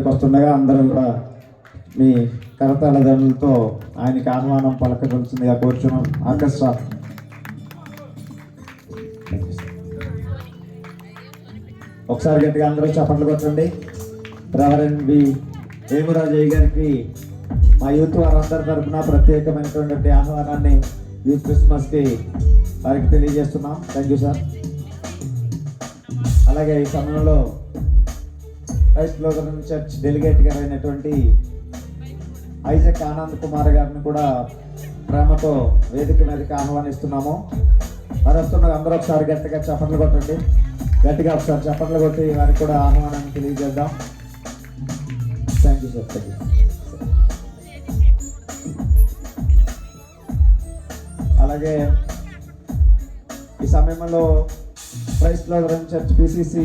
వస్తుండగా అందరూ కూడా మీ కరతాళ దండలతో ఆయనకి ఆహ్వానం పలకవలసిందిగా కోరుచున్నాం. ఆర్కెస్ట్రా ఒకసారి గట్టిగా అందరూ చప్పట్లు కొట్టండి. రెవరెండ్ బి వేమురాజయ్య గారికి మా యూత్ వారందరి తరఫున ప్రత్యేకమైనటువంటి ఆహ్వానాన్ని యూత్ క్రిస్మస్కి వారికి తెలియజేస్తున్నాం. Thank you sir. అలాగే ఈ సమయంలో క్రైస్ట్ లూథరన్ చర్చ్ డెలిగేట్ గారు అయినటువంటి ఐజక్ ఆనంద్ కుమార్ గారిని కూడా ప్రేమతో వేదిక మీదకి ఆహ్వానిస్తున్నాము. వారు వస్తున్నారు. అందరూ ఒకసారి గట్టిగా చప్పట్లు కొట్టండి. గట్టిగా ఒకసారి చప్పట్లు కొట్టి వారికి కూడా ఆహ్వానాన్ని తెలియజేద్దాం. Thank you sir. Thank you. అలాగే ఈ సమయంలో క్రైస్ట్ లూథరన్ చర్చ్ పిసిసి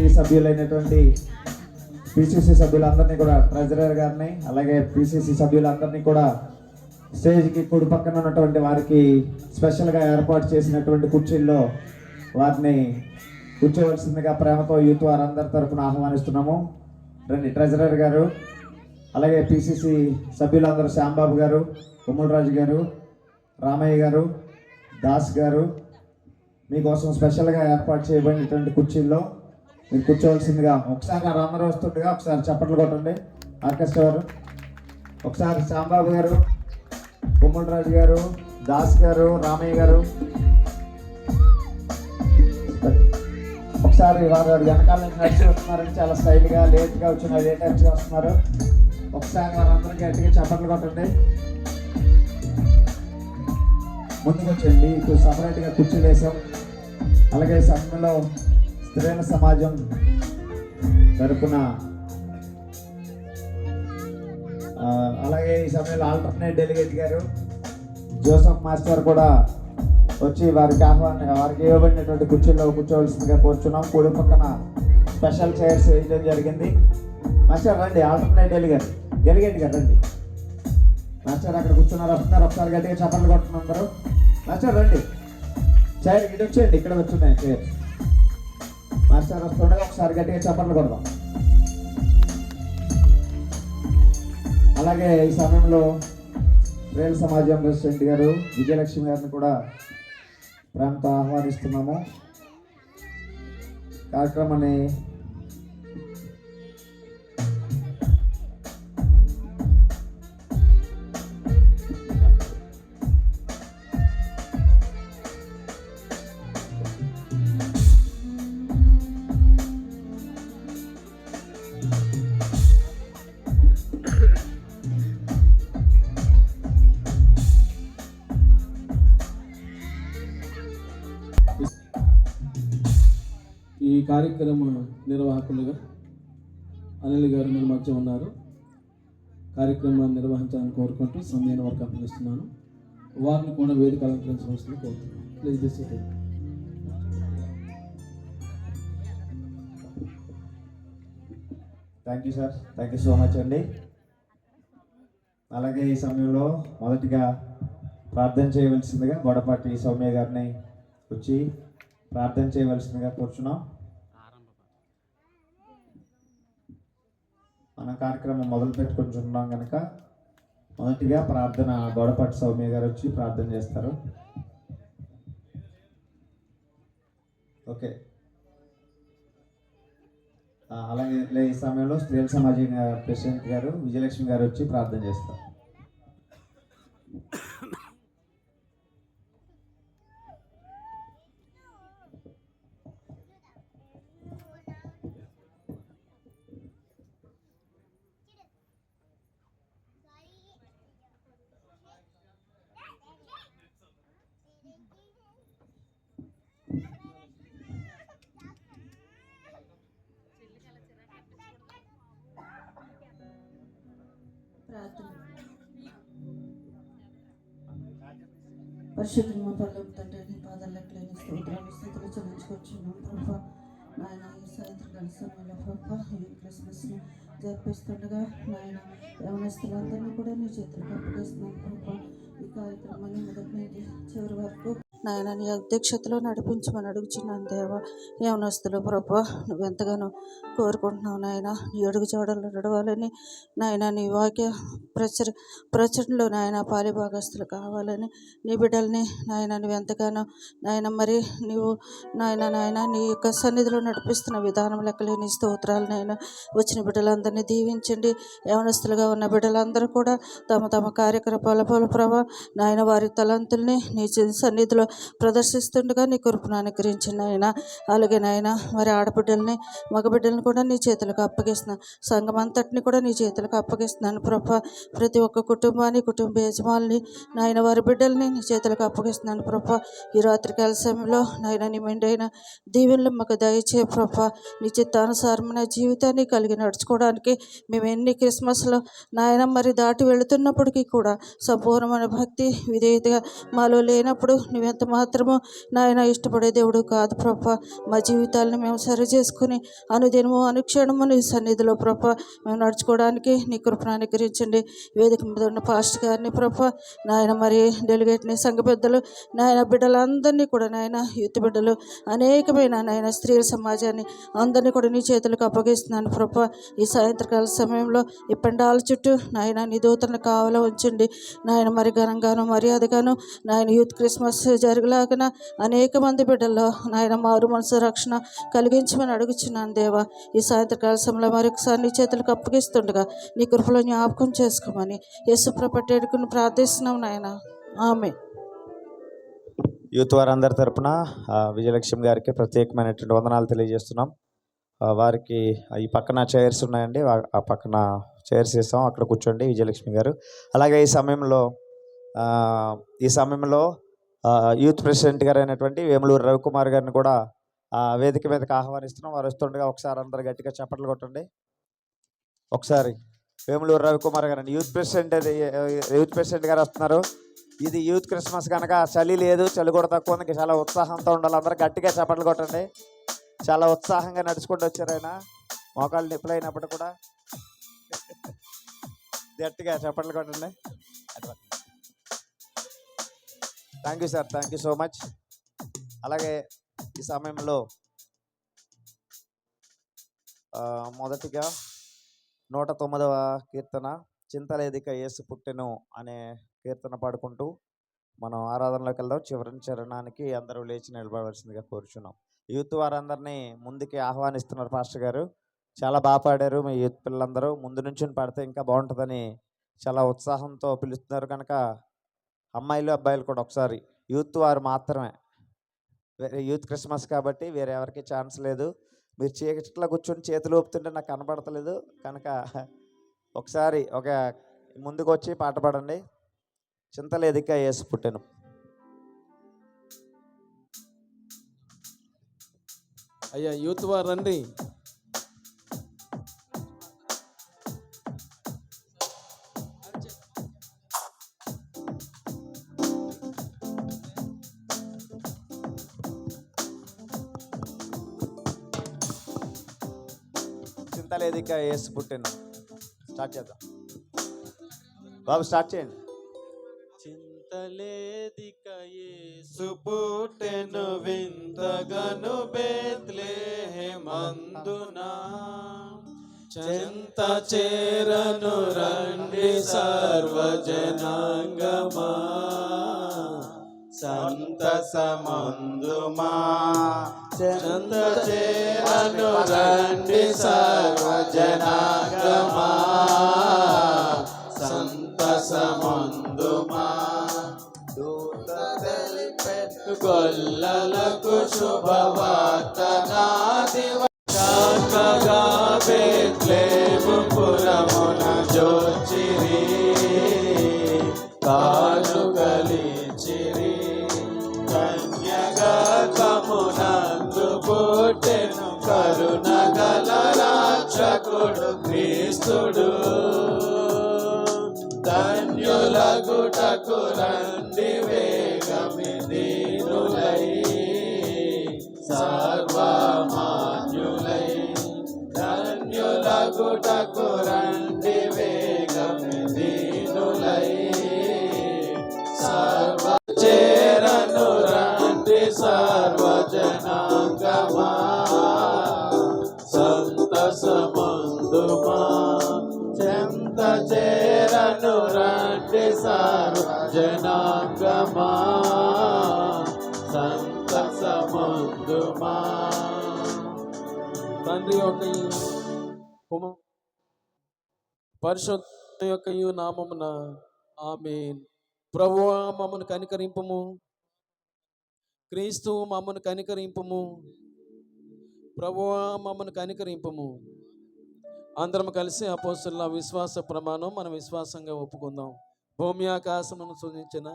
సభ్యులందరినీ కూడా ట్రెజరర్ గారిని అలాగే పిసిసి సభ్యులందరినీ కూడా స్టేజ్కి కుడి పక్కన ఉన్నటువంటి వారికి స్పెషల్గా ఏర్పాటు చేసినటువంటి కుర్చీల్లో వారిని కూర్చోవలసిందిగా ప్రేమతో యూత్ వారందరి తరఫున ఆహ్వానిస్తున్నాము. రండి ట్రెజరర్ గారు, అలాగే పిసిసి సభ్యులందరూ శ్యాంబాబు గారు, కొమ్ములరాజు గారు, రామయ్య గారు, దాస్ గారు మీకోసం స్పెషల్గా ఏర్పాటు చేయబడినటువంటి కుర్చీల్లో మీరు కూర్చోవలసిందిగా ఒకసారి అందరూ వస్తుండగా ఒకసారి చప్పట్లు కొట్టండి. ఆర్కెస్ట్రా గారు ఒకసారి శ్యాంబాబు గారు, కొమ్ములరాజు గారు, దాస్ గారు, రామయ్య గారు ఒకసారి వారు వెనకాల నుంచి నడిచి వస్తున్నారని చాలా స్టైల్గా లేట్గా వచ్చిన లేటర్స్గా వస్తున్నారు. ఒకసారి వారందరికీ గట్టిగా చప్పట్లు కొట్టండి. ముందుకు వచ్చండి. ఇప్పుడు సపరేట్గా కుర్చీలు వేసాం. అలాగే సమయంలో స్త్రీల సమాజం తరపున అలాగే ఈ సమయంలో ఆల్టర్నేట్ డెలిగేట్ గారు జోసఫ్ మాస్టర్ కూడా వచ్చి వారికి ఇవ్వబడినటువంటి కుర్చీల్లో కూర్చోవలసిందిగా కోరుచున్నాం. కూడి పక్కన స్పెషల్ చైర్స్ వేయడం జరిగింది. మాస్టర్ రండి. ఆల్టర్నేట్ డెలిగేట్ గారు రండి. మాస్టర్ అక్కడ కూర్చున్నారు, వస్తున్నారు. ఒకసారి గట్టిగా చప్పట్లు కొట్టుకున్నారు. మాస్టర్ రండి. చైర్ ఇటు వచ్చేయండి. ఇక్కడ వచ్చున్నాయి చైర్. మాస్టర్ వస్తుండగా ఒకసారి గట్టిగా చప్పట్లు కొడదాం. అలాగే ఈ సమయంలో రేల్ సమాజం ప్రెసిడెంట్ గారు విజయలక్ష్మి గారిని కూడా ప్రేమతో ఆహ్వానిస్తున్నాము. కార్యక్రమాన్ని ఈ కార్యక్రమ నిర్వాహకులుగా అనిల్ గారు మన మధ్య ఉన్నారు. కార్యక్రమాన్ని నిర్వహించాలని కోరుకుంటూ సమయాన్ని వరకు అప్పగిస్తున్నాను. వారిని కూడా వేదిక అలంకరించవలసింది కోరుతున్నాను. Please be seated. Thank you sir. Thank you so much అండి. అలాగే ఈ సమయంలో మొదటిగా ప్రార్థన చేయవలసిందిగా గొడపాటి సౌమ్య గారిని వచ్చి ప్రార్థన చేయవలసిందిగా కూర్చున్నాం. మన కార్యక్రమం మొదలు పెట్టుకుంటున్నాం కనుక మొదటిగా ప్రార్థన గొడపాటి సౌమ్య గారు వచ్చి ప్రార్థన చేస్తారు. ఓకే. అలాగే ఈ సమయంలో స్త్రీల సమాజం ప్రెసిడెంట్ గారు విజయలక్ష్మి గారు వచ్చి ప్రార్థన చేస్తారు. పరిశుద్ధుల పనులకు తండ్రి నీ పాదాలకు లేని స్తోత్రాలు స్థితులు చెల్లించుకొచ్చున్నాం ప్రభా. నాయన ఈ సాయంత్రకాల సమయంలో ప్రభా ఈ క్రిస్మస్ని జరిపిస్తుండగా నాయన యవనస్తులందరినీ కూడా నీ చేతులకు అప్పగిస్తున్నాం ప్రభా. ఈ కార్యక్రమాన్ని మొదటి నుంచి చివరి వరకు నాయన నీ అధ్యక్షతలో నడిపించమని అడుగుచున్నాను దేవా. యవనస్తులు ప్రభా నువ్వెంతగానో కోరుకుంటున్నావు నాయన. నీ అడుగు జాడల్లో నడవాలని నాయన, నీ వాక్య ప్రచురణలో నాయన పాలిభాగస్తులు కావాలని నీ బిడ్డల్ని నాయన నువ్వెంతగానో నాయన మరి నీవు నాయన నీ యొక్క సన్నిధిలో నడిపిస్తున్న విధానం లెక్కలేని స్తోత్రాలు నాయన. వచ్చిన బిడ్డలందరినీ దీవించండి. యవనస్తులుగా ఉన్న బిడ్డలందరూ కూడా తమ తమ కార్యకలాపాల ప్రభా నాయన వారి తలంతుల్ని నీ సన్నిధిలో ప్రదర్శిస్తుండగా నీ కృపను అనుగ్రహించండి నాయన. అలాగే నాయన మరి ఆడబిడ్డల్ని మగబిడ్డల్ని కూడా నీ చేతులకు అప్పగిస్తున్నాను. సంఘం అంతటిని కూడా నీ చేతులకు అప్పగిస్తున్నాను ప్రభా. ప్రతి ఒక్క కుటుంబాన్ని, కుటుంబ యజమానుల్ని నాయన వారి బిడ్డల్ని నీ చేతులకు అప్పగిస్తున్నాను ప్రభా. ఈ రాత్రికాల సమయంలో నాయన నీ మెండైన దీవెనలు మాకు దయచే ప్రభా. నీ చిత్తానుసారమైన జీవితాన్ని కలిగి నడుచుకోవడానికి మేము ఎన్ని క్రిస్మస్లో నాయన మరి దాటి వెళుతున్నప్పటికీ కూడా సంపూర్ణమైన భక్తి విధేయతగా మాలో లేనప్పుడు నువ్వెంత మాత్రమో నాయన ఇష్టపడే దేవుడు కాదు ప్రభా. మా జీవితాలను మేము సరి చేసుకుని అనుదినము అనుక్షణము నీ సన్నిధిలో ప్రభా మేము నడుచుకోవడానికి నీ కృపను అనుగ్రహించండి. వేదిక మీద ఉన్న పాస్టర్ గారిని ప్రభా నాయన మరి డెలిగేట్ని సంఘ పెద్దలు నాయన బిడ్డలందరినీ కూడా నాయన యూత్ బిడ్డలు అనేకమైన నాయన స్త్రీల సమాజాన్ని అందరినీ కూడా నీ చేతులకు అప్పగిస్తున్నాను ప్రభా. ఈ సాయంత్రకాల సమయంలో ఈ పెండాల చుట్టూ నాయన నీ దూతలను కావాలో ఉంచండి నాయన. మరి ఘనంగాను మర్యాదగాను నాయన యూత్ క్రిస్మస్ జరగలాగిన అనేక మంది బిడ్డల్లో నాయన మారు మనసు రక్షణ కలిగించమని అడుగుచున్నాను దేవా. ఈ సాయంత్రకాల సమయంలో మరొకసారి నీ చేతులకు అప్పగిస్తుండగా నీ కృపలో జ్ఞాపకం చేసుకోమని యేసుప్రభు ప్రార్థిస్తున్నాం నాయన. ఆమె యూత్ వారందరి తరపున విజయలక్ష్మి గారికి ప్రత్యేకమైనటువంటి వందనాలు తెలియజేస్తున్నాం. వారికి ఈ పక్కన చైర్స్ ఉన్నాయండి, ఆ పక్కన చైర్స్ ఇస్తాం, అక్కడ కూర్చోండి విజయలక్ష్మి గారు. అలాగే ఈ సమయంలో యూత్ ప్రెసిడెంట్ గారు అయినటువంటి వేములూరు రవికుమార్ గారిని కూడా వేదిక మీదకి ఆహ్వానిస్తున్నాం. వారు వస్తుండగా ఒకసారి అందరు గట్టిగా చప్పట్లు కొట్టండి. ఒకసారి వేములూరు రవికుమార్ గారు యూత్ ప్రెసిడెంట్ గారు వస్తున్నారు. ఇది యూత్ క్రిస్మస్ కనుక చలి లేదు, చలి కూడా తక్కువ ఉంది, చాలా ఉత్సాహంతో ఉండాలి. అందరూ గట్టిగా చప్పట్లు కొట్టండి. చాలా ఉత్సాహంగా నడుచుకుంటూ వచ్చారు ఆయన. మోకాళ్ళు నొప్పులు అయినప్పుడు కూడా గట్టిగా చప్పట్లు కొట్టండి. Thank you sir, thank you so much. అలాగే ఈ సమయంలో మొదటిగా 109వ కీర్తన చింతలేదిక యేసు పుట్టెను అనే కీర్తన పాడుకుంటూ మనం ఆరాధనలోకి వెళ్దాం. చివరి చరణానికి అందరూ లేచి నిలబడవలసిందిగా కోరుచున్నాం. యూత్ వారందరినీ ముందుకి ఆహ్వానిస్తున్నారు పాస్టర్ గారు. చాలా బాగా పాడారు. మీ యూత్ పిల్లలందరూ ముందు నుంచి పాడితే ఇంకా బాగుంటుందని చాలా ఉత్సాహంతో పిలుస్తున్నారు. కనుక అమ్మాయిలు అబ్బాయిలు కూడా ఒకసారి యూత్ వారు మాత్రమే, వేరే యూత్ క్రిస్మస్ కాబట్టి వేరే ఎవరికి ఛాన్స్ లేదు. మీరు చీకట్లో కూర్చొని చేతులు ఊపుతుంటే నాకు కనపడతలేదు కనుక ఒకసారి ముందుకు వచ్చి పాట పాడండి. చింతలేదిక యేసు పుట్టెను. అయ్యా యూత్ వారు రండి. చింతలేదిక యేసు పుట్టెను. స్టార్ట్ చేద్దాం బాబు, స్టార్ట్ చేయండి. చింతలేదిక యేసు పుట్టెను వింతగను బేత్లెహేమందునా, చెంత చేరను రండి సర్వజనాంగమా, సంతసమందుమా చెంత చేరను రండి సర్వజనాంగమా, సంతసమందుమా దూత తెలిపెను గొల్లలకు శుభవార్త నాదివ చక్కగా బెత్లెహేము పురమున జోచిరి, కానుకలిచిరి, కన్యగర్భమునందు పుట్టెను కరుణగల రక్షకుడు క్రీస్తుడు, ధన్యులగుటకు రండి వేగమిదీనులై, సర్వమాన్యులై, ధన్యులగుటకు రండి వేగమిదీనులై, సర్వ చేరను రండి చెంత చేరను రండి సారు జనాంగమా సంతసముందుమా. తండ్రి యొక్క పరిశుద్ధ యొక్క నామమున ఆమేన్. ప్రభువా మమ్మను కనికరింపుము, క్రీస్తు మమ్మను కనికరింపుము, ప్రభువా మమ్మను కనికరింపుము. అందరం కలిసి అపోస్తలుల విశ్వాస ప్రమాణం మనం విశ్వాసంగా ఒప్పుకుందాం. భూమి ఆకాశమును సృజించిన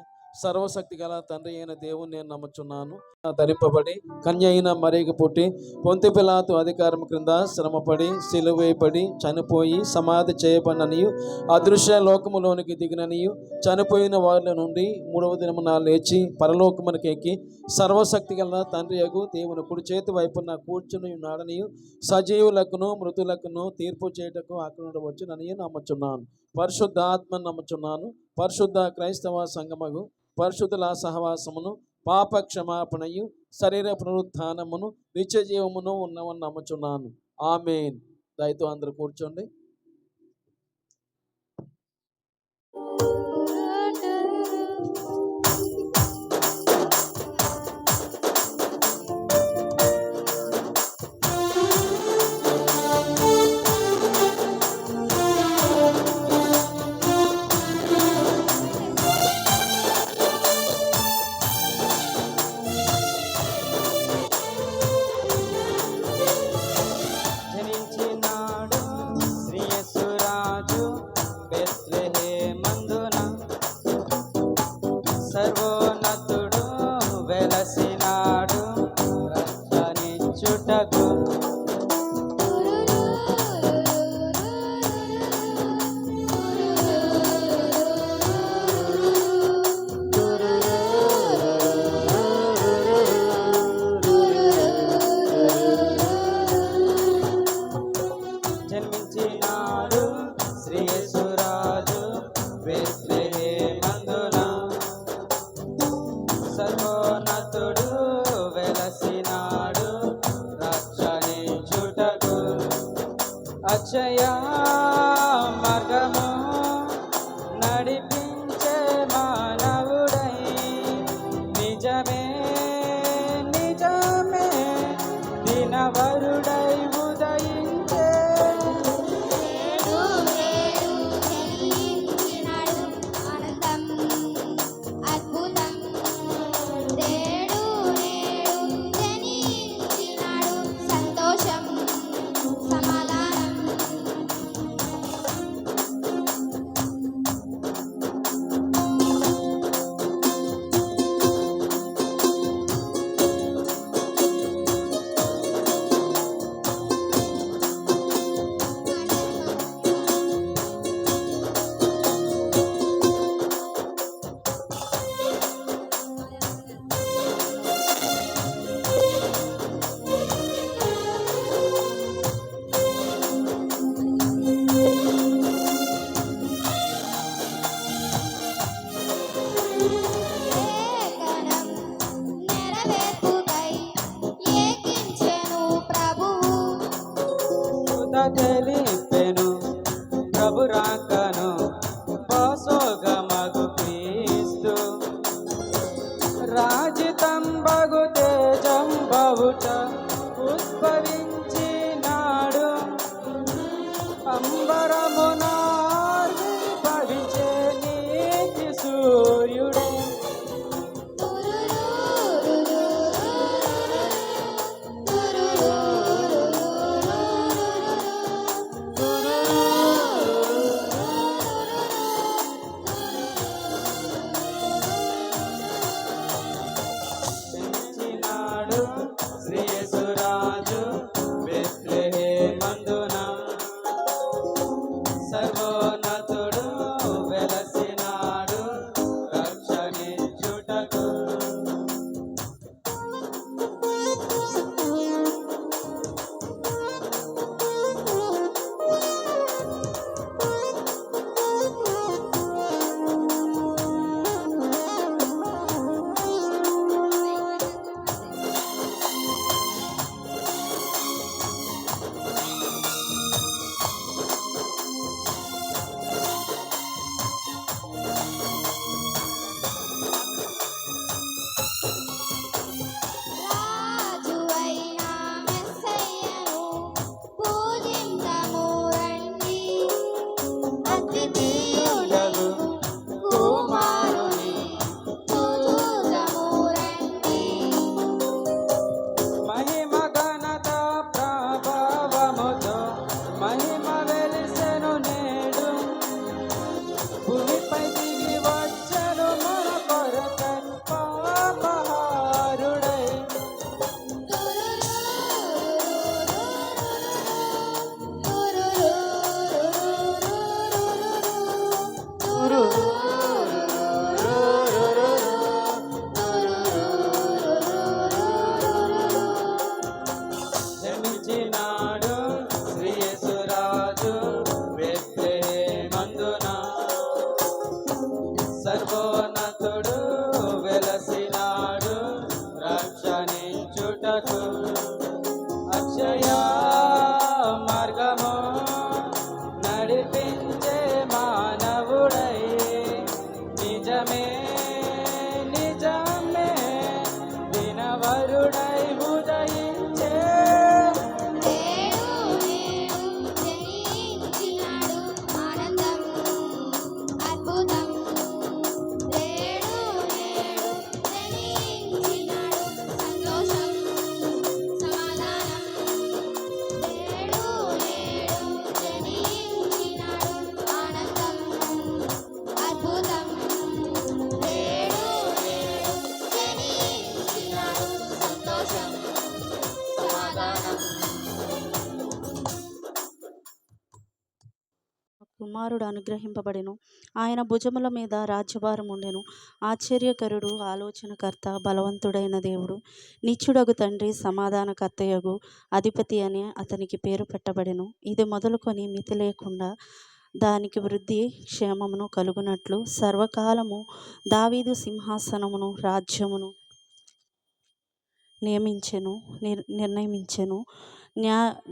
సర్వశక్తి గల తండ్రి అయిన దేవుని నేను నమ్ముచున్నాను. ధరింపబడి కన్య అయిన మరియకు పుట్టి పొంతి పిలాతు అధికారం క్రింద శ్రమపడి సిలువేయబడి చనిపోయి సమాధి చేయబడిననియు అదృశ్య లోకములోనికి దిగిననియు చనిపోయిన వారిలో నుండి మూడవ దినమున లేచి పరలోకమునకు ఎక్కి సర్వశక్తి గల తండ్రి యగు దేవుని కుడి చేతి వైపున కూర్చుని ఉన్నాడనియు సజీవులకును మృతులకును తీర్పు చేయుటకు అక్కడ వచ్చిననియు నమ్ముచున్నాను. పరిశుద్ధ ఆత్మను నమ్ముచున్నాను. పరిశుద్ధ క్రైస్తవ సంగమగు పరిశుద్ధుల సహవాసమును పాప క్షమాపణయు శరీర పునరుత్థానమును నిత్య జీవమును ఉన్నవని నమ్ముచున్నాను. ఆమేన్. దయతో అందరూ కూర్చోండి. జనించినాడు శ్రీయేసురాజు బెత్లెహేమందున, సర్వోన్నతుడు వెలసినాడు రక్షణించుటకు. జన్మించినాడు శ్రీయేసురాజు బెత్లెహేమందున, సర్వోన్నతుడు వెలసినాడు రక్షణించుటకు. అక్షయ మార్గము నడిపించే మానవుడై నిజమే నిజమే దినవరుడై ఉదయించే. సంతోషం సమాధానం తెలిపెను ప్రభు రాకను బసోగమగు క్రీస్తు, రాజితంబగు తేజం బహుట ఉద్భవించినాడు. అంబరమున భవించే నీతి సూర్యుడే. కుమారుడు అనుగ్రహింపబడెను. ఆయన భుజముల మీద రాజ్యభారం ఉండెను. ఆశ్చర్యకరుడు, ఆలోచనకర్త, బలవంతుడైన దేవుడు, నిత్యుడగు తండ్రి, సమాధానకర్తయగు అధిపతి అని అతనికి పేరు పెట్టబడెను. ఇది మొదలుకొని మితి లేకుండా దానికి వృద్ధి క్షేమమును కలుగునట్లు సర్వకాలము దావీదు సింహాసనమును రాజ్యమును నిర్ణయించెను.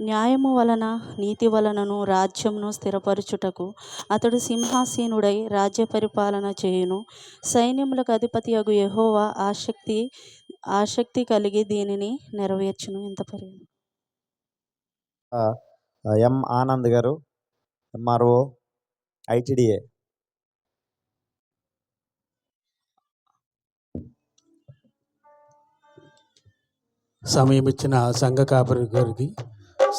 న్యాయము వలన నీతి వలనను రాజ్యమును స్థిరపరచుటకు అతడు సింహాసీనుడై రాజ్య పరిపాలన చేయును. సైన్యములకు అధిపతియగు యెహోవా ఆసక్తి కలిగి దీనిని నెరవేర్చును. ఇంత పర్యంతం. ఎం ఆనంద్ గారు, ఎంఆర్ఓ, ఐటిడిఏ. సమయం ఇచ్చిన సంఘ కాపరి గారికి,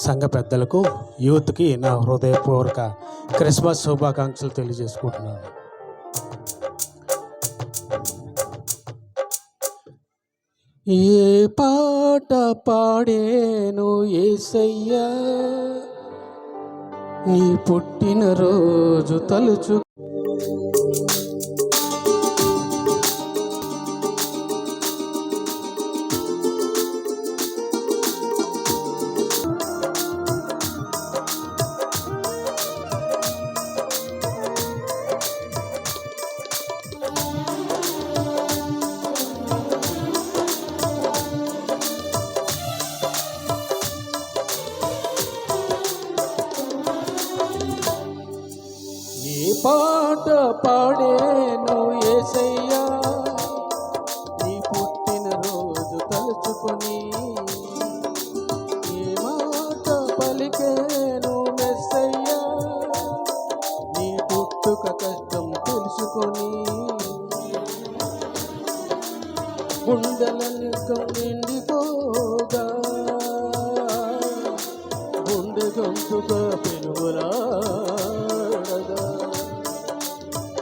సంఘ పెద్దలకు, యూత్కి నా హృదయపూర్వక క్రిస్మస్ శుభాకాంక్షలు తెలియజేసుకుంటున్నాను. ఏ పాట పాడేను యేసయ్యా, నీ పుట్టినరోజు తలుచు. పాట పాడేను యేసయ్యా, నీ పుట్టినరోజు తలుచుకొని. ఏ మాట పలికేను మెస్సయ్యా, నీ పుట్టుక కష్టం తెలుసుకొని. గుండెలని నిండిపోగా గుండె గొంతుగా పెనుగులాడగా,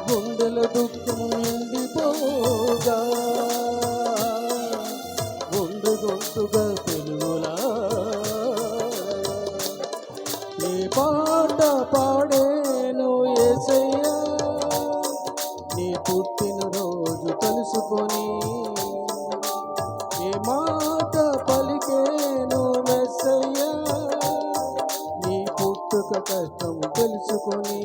గుండెల దుఃఖం నిండిపోగా గుండె గొంతుగా పెనుగులాడగా. ఏ పాట పాడేను యేసయ్యా, నీ పుట్టినరోజు తెలుసుకొని. ఏ మాట పలికేను మెస్సయ్యా, నీ పుట్టుక కష్టం తెలుసుకొని.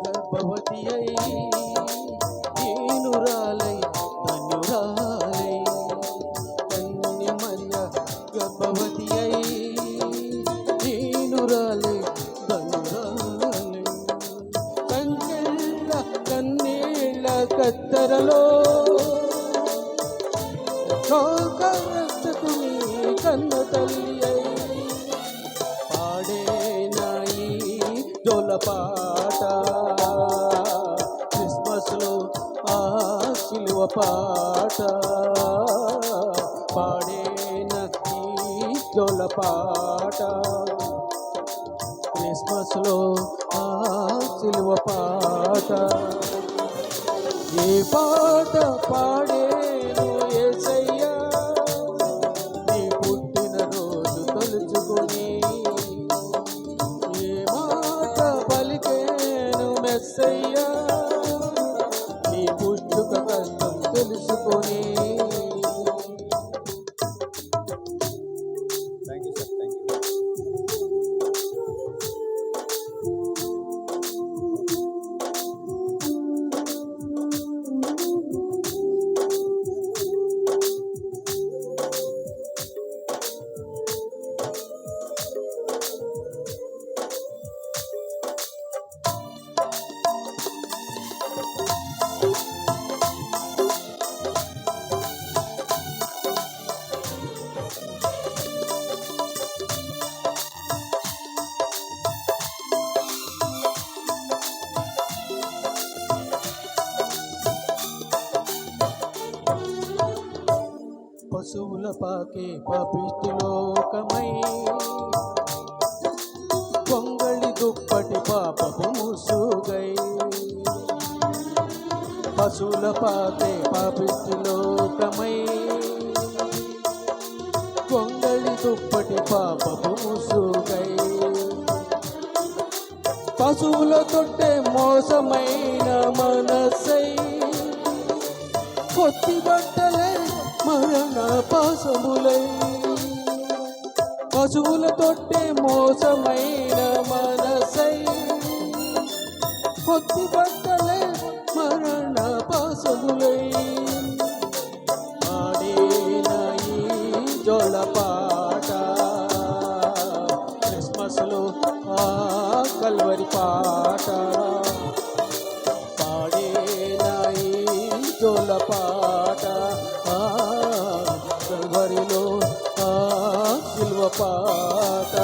గర్భవతి అయి దీనురాలై ధన్యురాలై, కన్యమర్య గర్భవతి అయి దీనురాలై ధన్యురాలై. కంచెళ్ళ కన్నీళ్ళ కత్తెరలో శోకరక్షకుని కన్న తల్లి అయి పాడేనాయి జోలపాట. క్రిస్మస్లో ఆ సిలువ పాట పాడేన ఈ జోలపాట. క్రిస్మస్లో ఆ సిలువ పాట. ఏ పాట పాడేను యేసయ్యా, నీ పుట్టినరోజు తలుచుకొని. ఏ మాట పలికేను మెస్సయ్యా, నీ పుట్టుక కష్టం తెలుసుకొని. Thank you sir, thank you. పాకే పాపిష్టి లోకమై పొంగళి దుప్పటి పాపపు ముసుగై పశువుల పాకే పాపిష్టి లోకమై పొంగళి దుప్పటి పాపపు ముసుగై పశువుల తొట్టే మోసమైన మనసై కొత్తి బట్టలే మరణ పాసములై పశువుల తొట్టే మోసమైన మనసై కొత్తి బట్టలే మరణ పాసములై ఆడేన ఈ జోల పాట క్రిస్మస్లో ఆ కల్వరి పాట పాడేనా ఈ జోల పాట కల్వరిలో ఆ సిల్వ పాట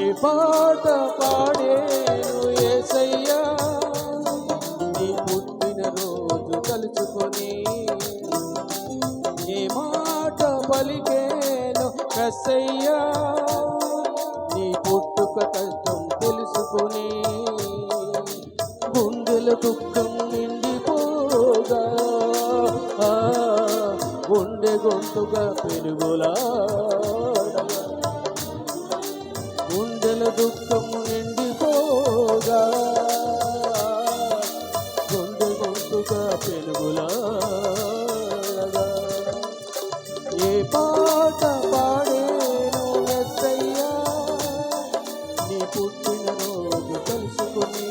ఏ పాట పాడేను యేసయ్యా నీ పుట్టిన రోజు తలుచుకొని ఏ మాట పలికేను యేసయ్యా నీ పుట్టుక కష్టం తెలుసుకొని గుండెల దుఃఖం నిండిపోగా గుండె గొంతుగా పెనుగులాడగా గుండెల దుఃఖం నిండిపోగా గుండె గొంతుగా పెనుగులాడగా ఏ పాట పాడేను యేసయ్యా నీ పుట్టిన రోజు తెలుసుకుని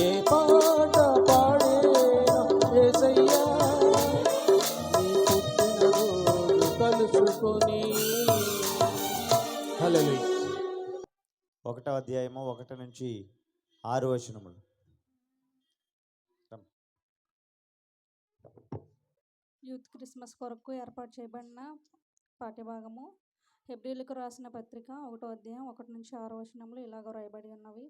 ఏ పాట పాడేను యేసయ్యా నీ పుట్టిన రోజు తెలుసుకుని హల్లెలూయా. 1వ అధ్యాయము 1 నుంచి 6 వచనములు. యూత్ క్రిస్మస్ కొరకు ఏర్పాటు చేయబడిన పాఠ్యభాగము హెబ్రీలకు రాసిన పత్రిక 1వ అధ్యాయం 1 నుంచి 6 వచనములు ఇలాగ రాయబడి ఉన్నవి.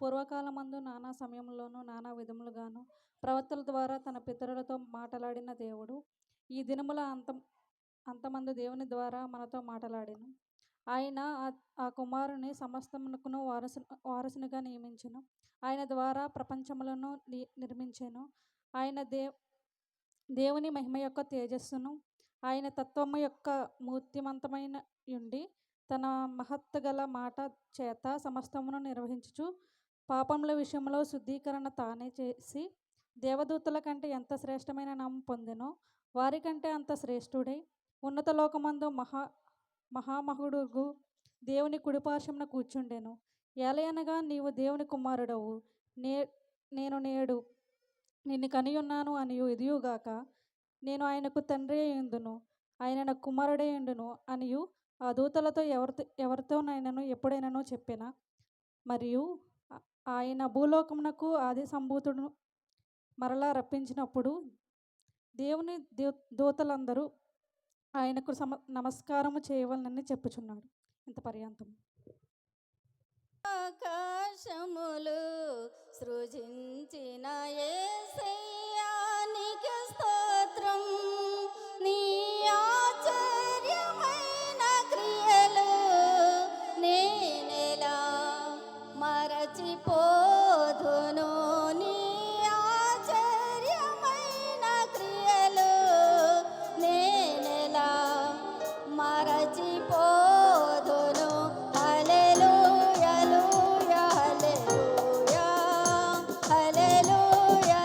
పూర్వకాలమందు నానా సమయంలోనూ నానా విధములుగాను ప్రవక్తల ద్వారా తన పితరులతో మాట్లాడిన దేవుడు ఈ దినముల అంతమందు దేవుని ద్వారా మనతో మాట్లాడెను. ఆయన ఆ కుమారుని సమస్తమునకును వారసునిగా నియమించెను. ఆయన ద్వారా ప్రపంచములను నిర్మించెను. ఆయన దేవుని మహిమ యొక్క తేజస్సును ఆయన తత్వము యొక్క మూర్తిమంతమైన యుండి తన మహత్తు గల మాట చేత సమస్తమును నిర్వహించుచు పాపముల విషయంలో శుద్ధీకరణ తానే చేసి దేవదూతల కంటే ఎంత శ్రేష్టమైన నామం పొందెనో వారికంటే అంత శ్రేష్ఠుడై ఉన్నత లోకమందు మహామహుడుగు దేవుని కుడిపార్శ్వమున కూర్చుండెను. ఏలయనగా నీవు దేవుని కుమారుడవు, నేను నేడు నిన్ను కనియున్నాను అనియు ఎదియుగాక, నేను ఆయనకు తండ్రి అయ్యుందును, ఆయన నాకు కుమారుడే ఉండును అనియు ఆ దూతలతో ఎవరితోనైనాను ఎప్పుడైనాను చెప్పిన. మరియు ఆయన భూలోకమునకు ఆది సంభూతుడు మరలా రప్పించినప్పుడు దేవుని దూతలందరూ ఆయనకు నమస్కారము చేయవలనని చెప్పుచున్నాడు. ఇంత పర్యంతం. ఆకాశములు సృజించిన యేసయ్యా నీకు స్తోత్రం. నీ ఆశ్చర్యమైన క్రియలు నేనెలా మరచిపోదును. నీ ఆశ్చర్యమైన క్రియలు నేనెలా మరచిపోదును. హల్లెలూయా హల్లెలూయా హల్లెలూయా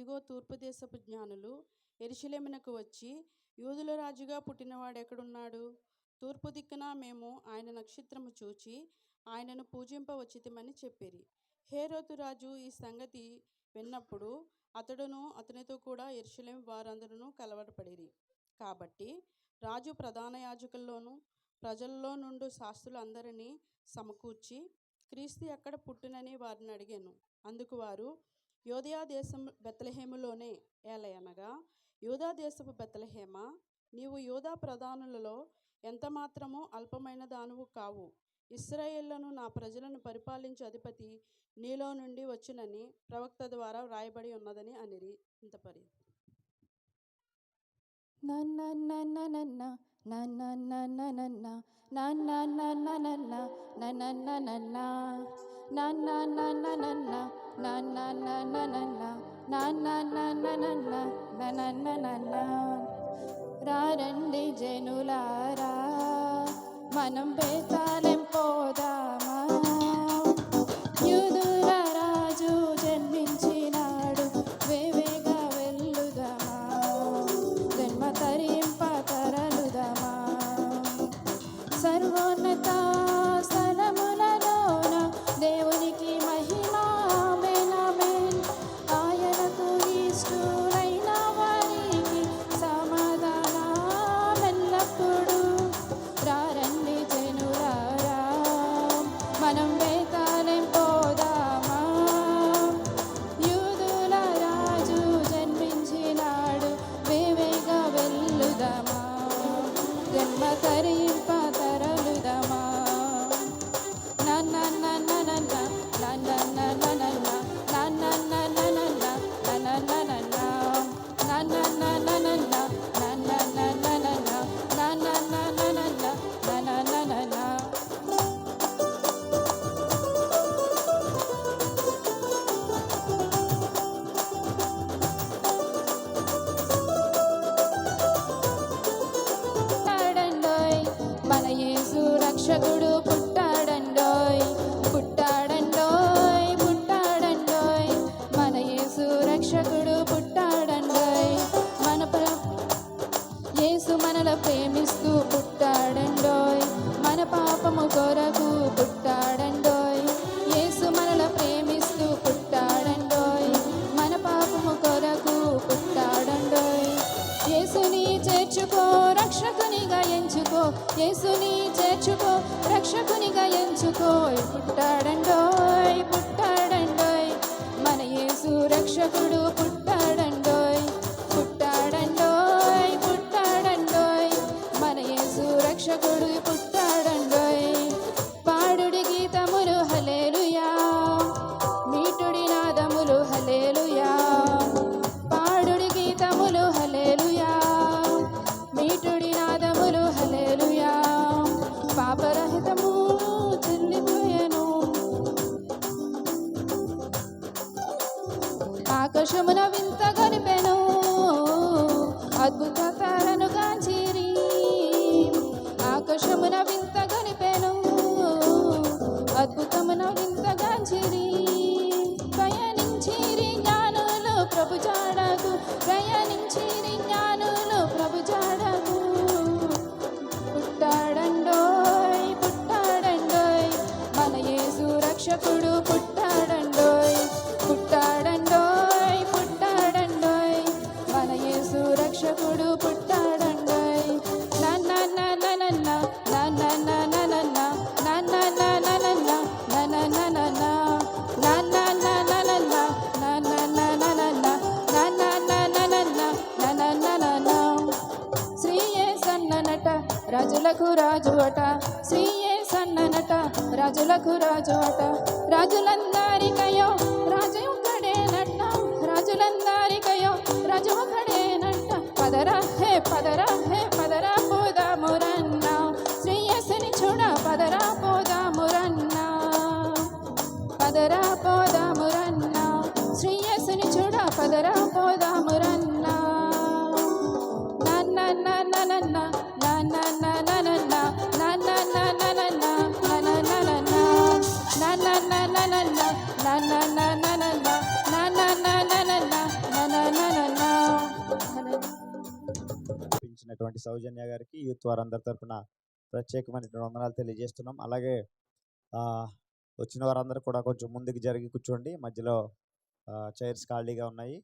ఇదిగో తూర్పు దేశపు జ్ఞానులు యెరూషలేమునకు వచ్చి, యూదుల రాజుగా పుట్టినవాడు ఎక్కడున్నాడు? తూర్పు దిక్కున మేము ఆయన నక్షత్రము చూచి ఆయనను పూజింపవచ్చితిమని చెప్పిరి. హేరోదు రాజు ఈ సంగతి విన్నప్పుడు అతడును అతనితో కూడా యెరూషలేము వారందరూ కలవరపడిరి. కాబట్టి రాజు ప్రధాన యాజకుల్లోనూ ప్రజల్లో నుండి శాస్త్రులందరినీ సమకూర్చి క్రీస్తు ఎక్కడ పుట్టునని వారిని అడిగాను. అందుకు వారు, యోదయా దేశం బెత్లెహేములోనే. ఏలయనగా, యూదా దేశపు బెత్లెహేమా, నీవు యూదా ప్రధానులలో ఎంత మాత్రమూ అల్పమైన దానువు కావు. ఇశ్రాయేలును నా ప్రజలను పరిపాలించే అధిపతి నీలో నుండి వచ్చునని ప్రవక్త ద్వారా వ్రాయబడి ఉన్నదని అనిరి. ఇంత పరి రారండి జనులారా, మనం బేతాళెం పోదామా. యూదుల రాజు జన్మించినాడు, వేవేగా వెళ్ళుదమా. జన్మ తరింప తరలుదమా. సర్వోన్నత స్థలములలోన దేవునికి మహిమా. ఆమేన్ ఆమేన్. ఆయనకు ఇష్టులైన వారికి సమాధానం ఎల్లప్పుడూ. రారండి జనులారా, మనం బేతాళెం పోదామా. యూదుల రాజు జన్మించినాడు, వేవేగా వెళ్ళుదమా. జన్మ తరింప తరలుదమా. పుట్టాడండోయ్, మన యేసు రక్షకుడు పుట్టాడండోయ్. పుట్టాడండోయ్, పుట్టాడండోయ్, మన యేసు రక్షకుడు పుట్టాడండోయ్. యేసు మనల ప్రేమిస్తూ పుట్టాడండోయ్. మన పాపము కొరకు పుట్టాడండోయ్. యేసు మనల ప్రేమిస్తూ పుట్టాడండోయ్. మన పాపము కొరకు పుట్టాడండోయ్. యేసుని చేర్చుకో, రక్షకునిగా ఎంచుకో. యేసుని చేర్చుకో, రక్షకునిగా ఎంచుకో. పుట్టాడండోయ్, పుట్టాడండోయ్, మన యేసు రక్షకుడు పుట్టాడండోయ్. పుట్టాడండోయ్, పుట్టాడండోయ్, మన యేసు రక్షకుడు పుట్టాడండోయ్. పాడుడి గీతములు హల్లెలూయా, మీటుడి నాదములు హల్లెలూయా. పాడుడి గీతములు హల్లెలూయా, మీటుడి నాదములు హల్లెలూయా. పాపరహితము చెల్లిపోయెను. ఆకాశమున వింత గడిపెను, అద్భుత తారను గాంచిరి. ఆకాశమున వింత గడిపెను, అద్భుతమున వింత గాంచిరి. ప్రయాణించిరి జ్ఞానులు ప్రభు జాడకు, ప్రయాణించిరి జ్ఞానులు ప్రభు జాడకు. పుట్టాడండోయ్, పుట్టాడండోయ్, మన యేసు రక్షకుడు పుట్టాడండోయ్. పుట్టాడండోయ్, పుట్టాడండోయ్, మన యేసు రక్షకుడు పుట్టాడండోయ్. శ్రీయేసన్ననట రాజులకు రాజు అట. శ్రీయేసన్ననట రాజులకు రాజు అట. రాజులందరికయో రాజు ఒక్కడేనట. రాజులందరికయో రాజు ఒక్కడేనట. పదరా హే పదరా హే పదరా పోదామురన్నా. శ్రీయేసుని చూడ పదరా పోదామురన్నా. పదరా పోదామురన్నా. శ్రీయేసుని చూడ పదరా పోదామురన్నా. నడిపించినటువంటి సౌజన్య గారికి యూత్ వారందరి తరపున ప్రత్యేకమైనటువంటి వందనాలు తెలియజేస్తున్నాం. అలాగే వచ్చిన వారందరూ కూడా కొంచెం ముందుకు జరిగి కూర్చోండి. మధ్యలో చైర్స్ ఖాళీగా ఉన్నాయి.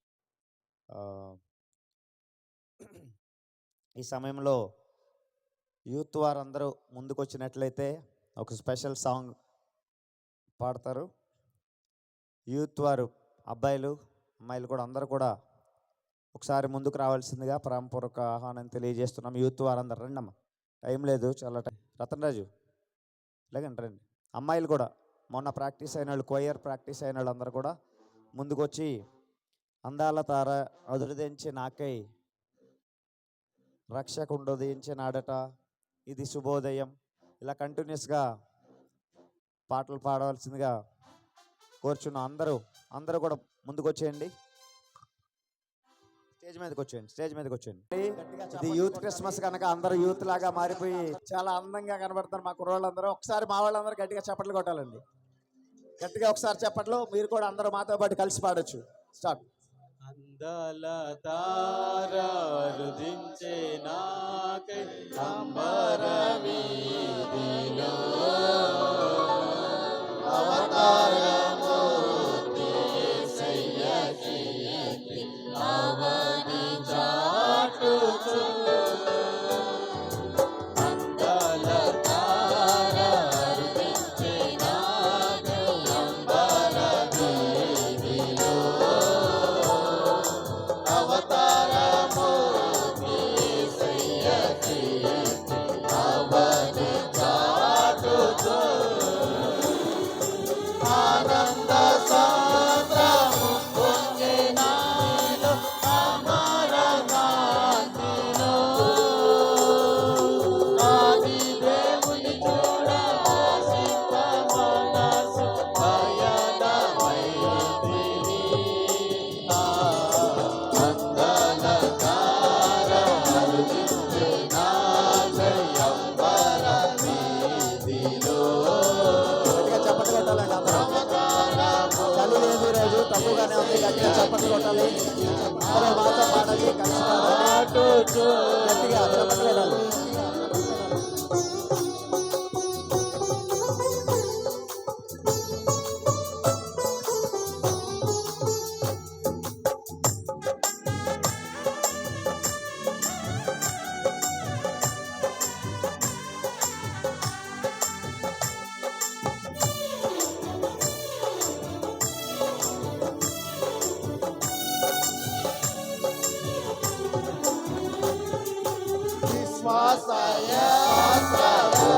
ఈ సమయంలో యూత్ వారందరూ ముందుకు వచ్చినట్లయితే ఒక స్పెషల్ సాంగ్ పాడతారు. యూత్ వారు అబ్బాయిలు అమ్మాయిలు కూడా అందరూ కూడా ఒకసారి ముందుకు రావాల్సిందిగా ప్రేమపూర్వక ఆహ్వానం తెలియజేస్తున్నాం. యూత్ వారందరూ రండి అమ్మ, టైం లేదు, చాలా టైం. రతన్ రాజు లేకండి రండి. అమ్మాయిలు కూడా మొన్న ప్రాక్టీస్ అయిన వాళ్ళు, కొయర్ ప్రాక్టీస్ అయిన వాళ్ళు అందరూ కూడా ముందుకు వచ్చి అందాల తార అదురుదించి నాకై రక్షకుండు ఉదయించినాడట, ఇది శుభోదయం, ఇలా కంటిన్యూస్గా పాటలు పాడవలసిందిగా కోరుచున్నాం. అందరూ కూడా ముందుకు వచ్చేయండి. స్టేజ్ మీదకి వచ్చేయండి. ఇది యూత్ క్రిస్మస్ కనుక అందరూ యూత్ లాగా మారిపోయి చాలా అందంగా కనబడతారు మా కుర్రోళ్ళందరూ. ఒకసారి మా వాళ్ళందరూ గట్టిగా చప్పట్లు కొట్టాలండి. గట్టిగా ఒకసారి చప్పట్లు. మీరు కూడా అందరూ మాతో పాటు కలిసి పాడొచ్చు. స్టార్ట్. అందాల తారారుదించే నాకై అంబర వీధిలో అవతారమూర్తి యేసయ్య కీర్తి అవని చాటుచు అందాల తారారుదించే నాకై అంబర వీధిలో అవతారమూర్తి యేసయ్య కీర్తి అవని చాటుచు ఆనంద సాంద్రము పొంగే నాలో అమర కాంతిలో ఆది దేవుని చూడ ఆశిత మనసు పయనమైతిని అందాల తార అరుదించే నాకై అంబర వీధిలో చప్పట్లు కొట్టాలండి అందరూ. చలి లేదు రోజు, తక్కువగానే ఉంది. గట్టిగా చప్పట్లు కొట్టాలి. అందరూ మాతో పాడాలి, కలిసి పాడాలి. గట్టిగా చప్పట్లు కొట్టాలి. విశ్వాస యాత్రలో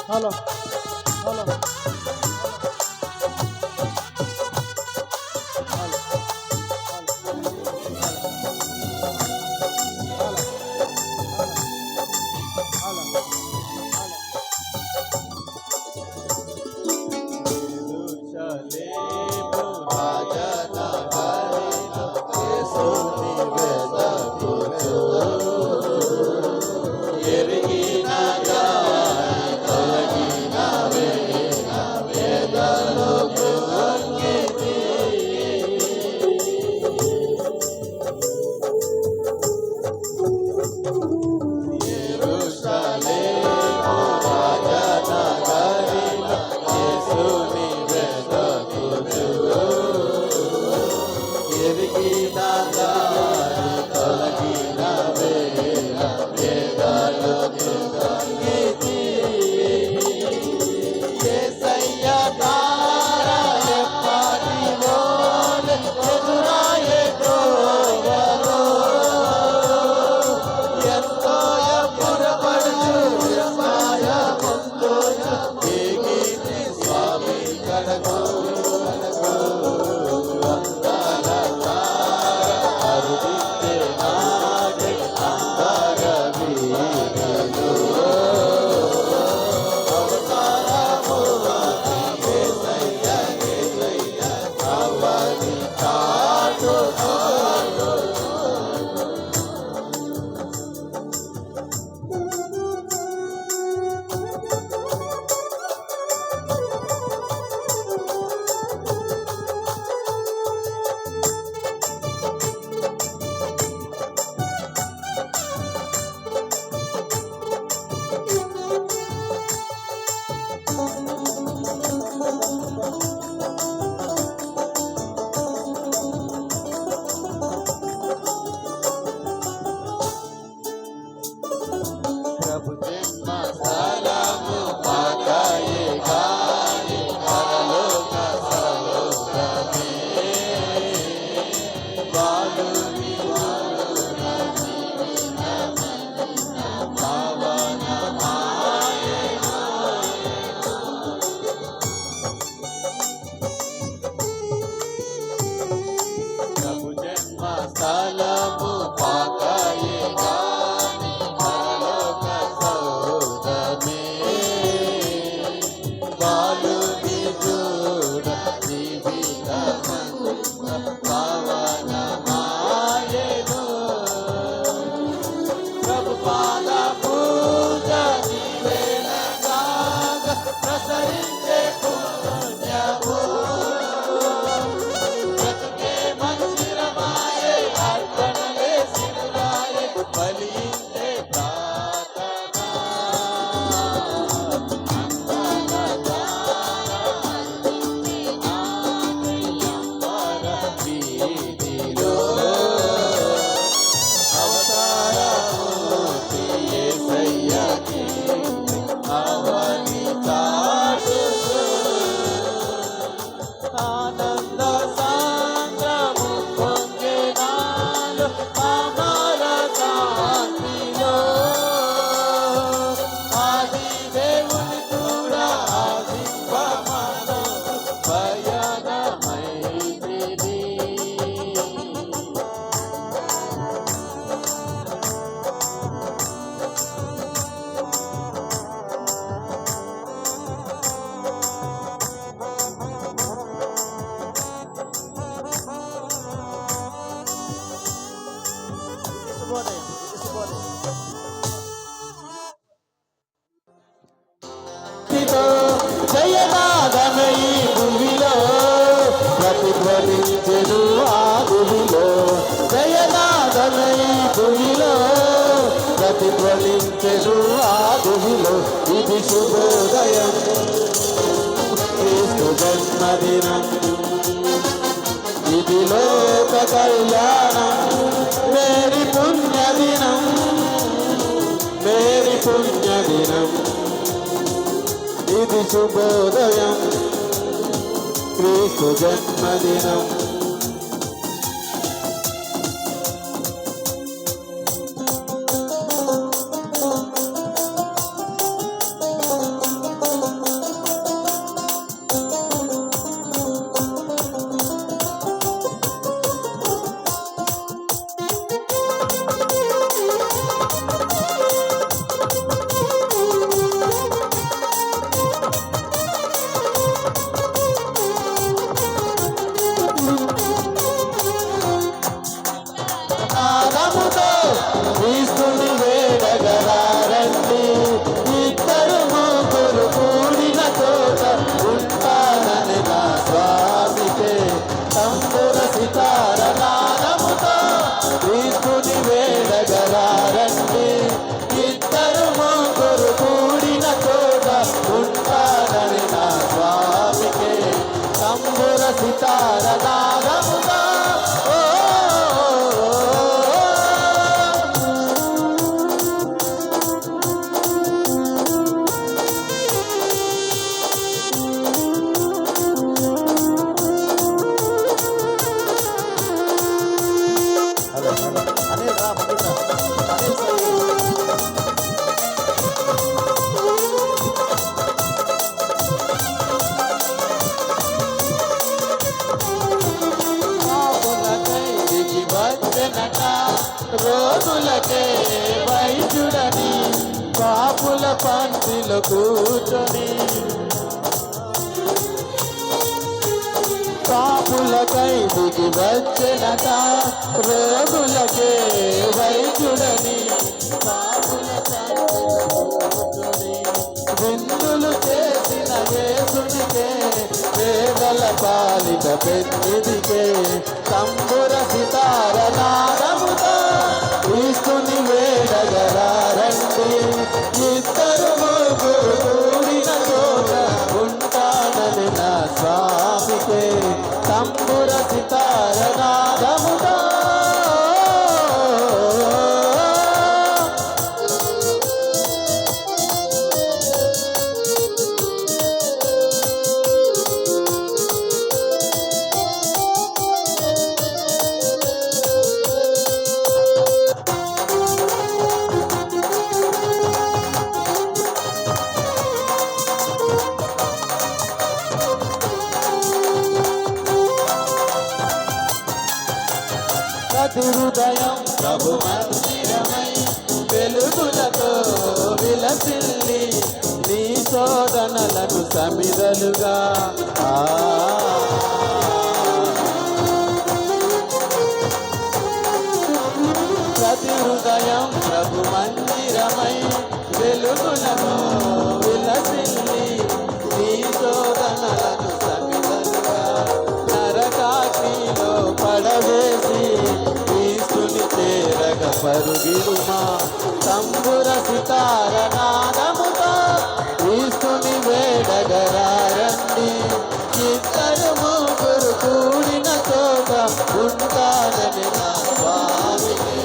హలో శుభోదయం, ఇది శుభోదయం. జయనాదన ఈ భూమిలో ప్రతిధ్వనించెను ఆ భూమిలో. జయనాదన ఈ భూమిలో ప్రతిధ్వనించెను ఆ భూమిలో. ఇది శుభోదయం, క్రీస్తు జన్మదినం, ఇది లోక కళ్యాణం. మేరీ పుణ్యదినం, మేరీ పుణ్యదినం, ఇది శుభోదయం, క్రీస్తు జన్మదినం. నాదముతో క్రీస్తుని వేడగరారండి. ఇద్దరు ముగ్గురు కూడిన చోట ఉంటానని నా స్వామికే. తంబుర సితార నాదముతో క్రీస్తుని వేడగరారండి. ఇద్దరు ముగ్గురు కూడిన చోట ఉంటానని నా స్వామికే. తంబుర సితార నాదముతో రోజులకే వైద్యుడని పాపుల పంక్తిలో కూర్చొని. పాపులకై దిగి వచ్చెనట, రోగులకే వైద్యుడని పాపుల పంక్తిలో కూర్చొని. విందులు చేసిన యేసునికే, పేదల పాలిట పెన్నిదికే. తంబుర సితార నాదముతో క్రీస్తుని వేడగరారండి. ఇద్దరు ముగ్గురు కూడిన చోట ఉంటానని నా స్వామికే. తంబుర సితార నాదముతో ప్రతి హృదయం ప్రభు మందిరమై వెలుగులతో విలసిల్లి. నీ శోధనలకు సమిదలుగా ప్రతి హృదయం ప్రభు మందిరమై వెలుగులతో విలసిల్లి. నీ శోధనలకు సమిదలుగా నరకాగ్నిలో పడవేసి క్రీస్తుని చేరగ పరుగిడుమా. తంబుర సితార నాదముతో క్రీస్తుని వేడగరారండి. ఇద్దరు ముగ్గురు కూడిన చోట ఉంటానని నా స్వామికే.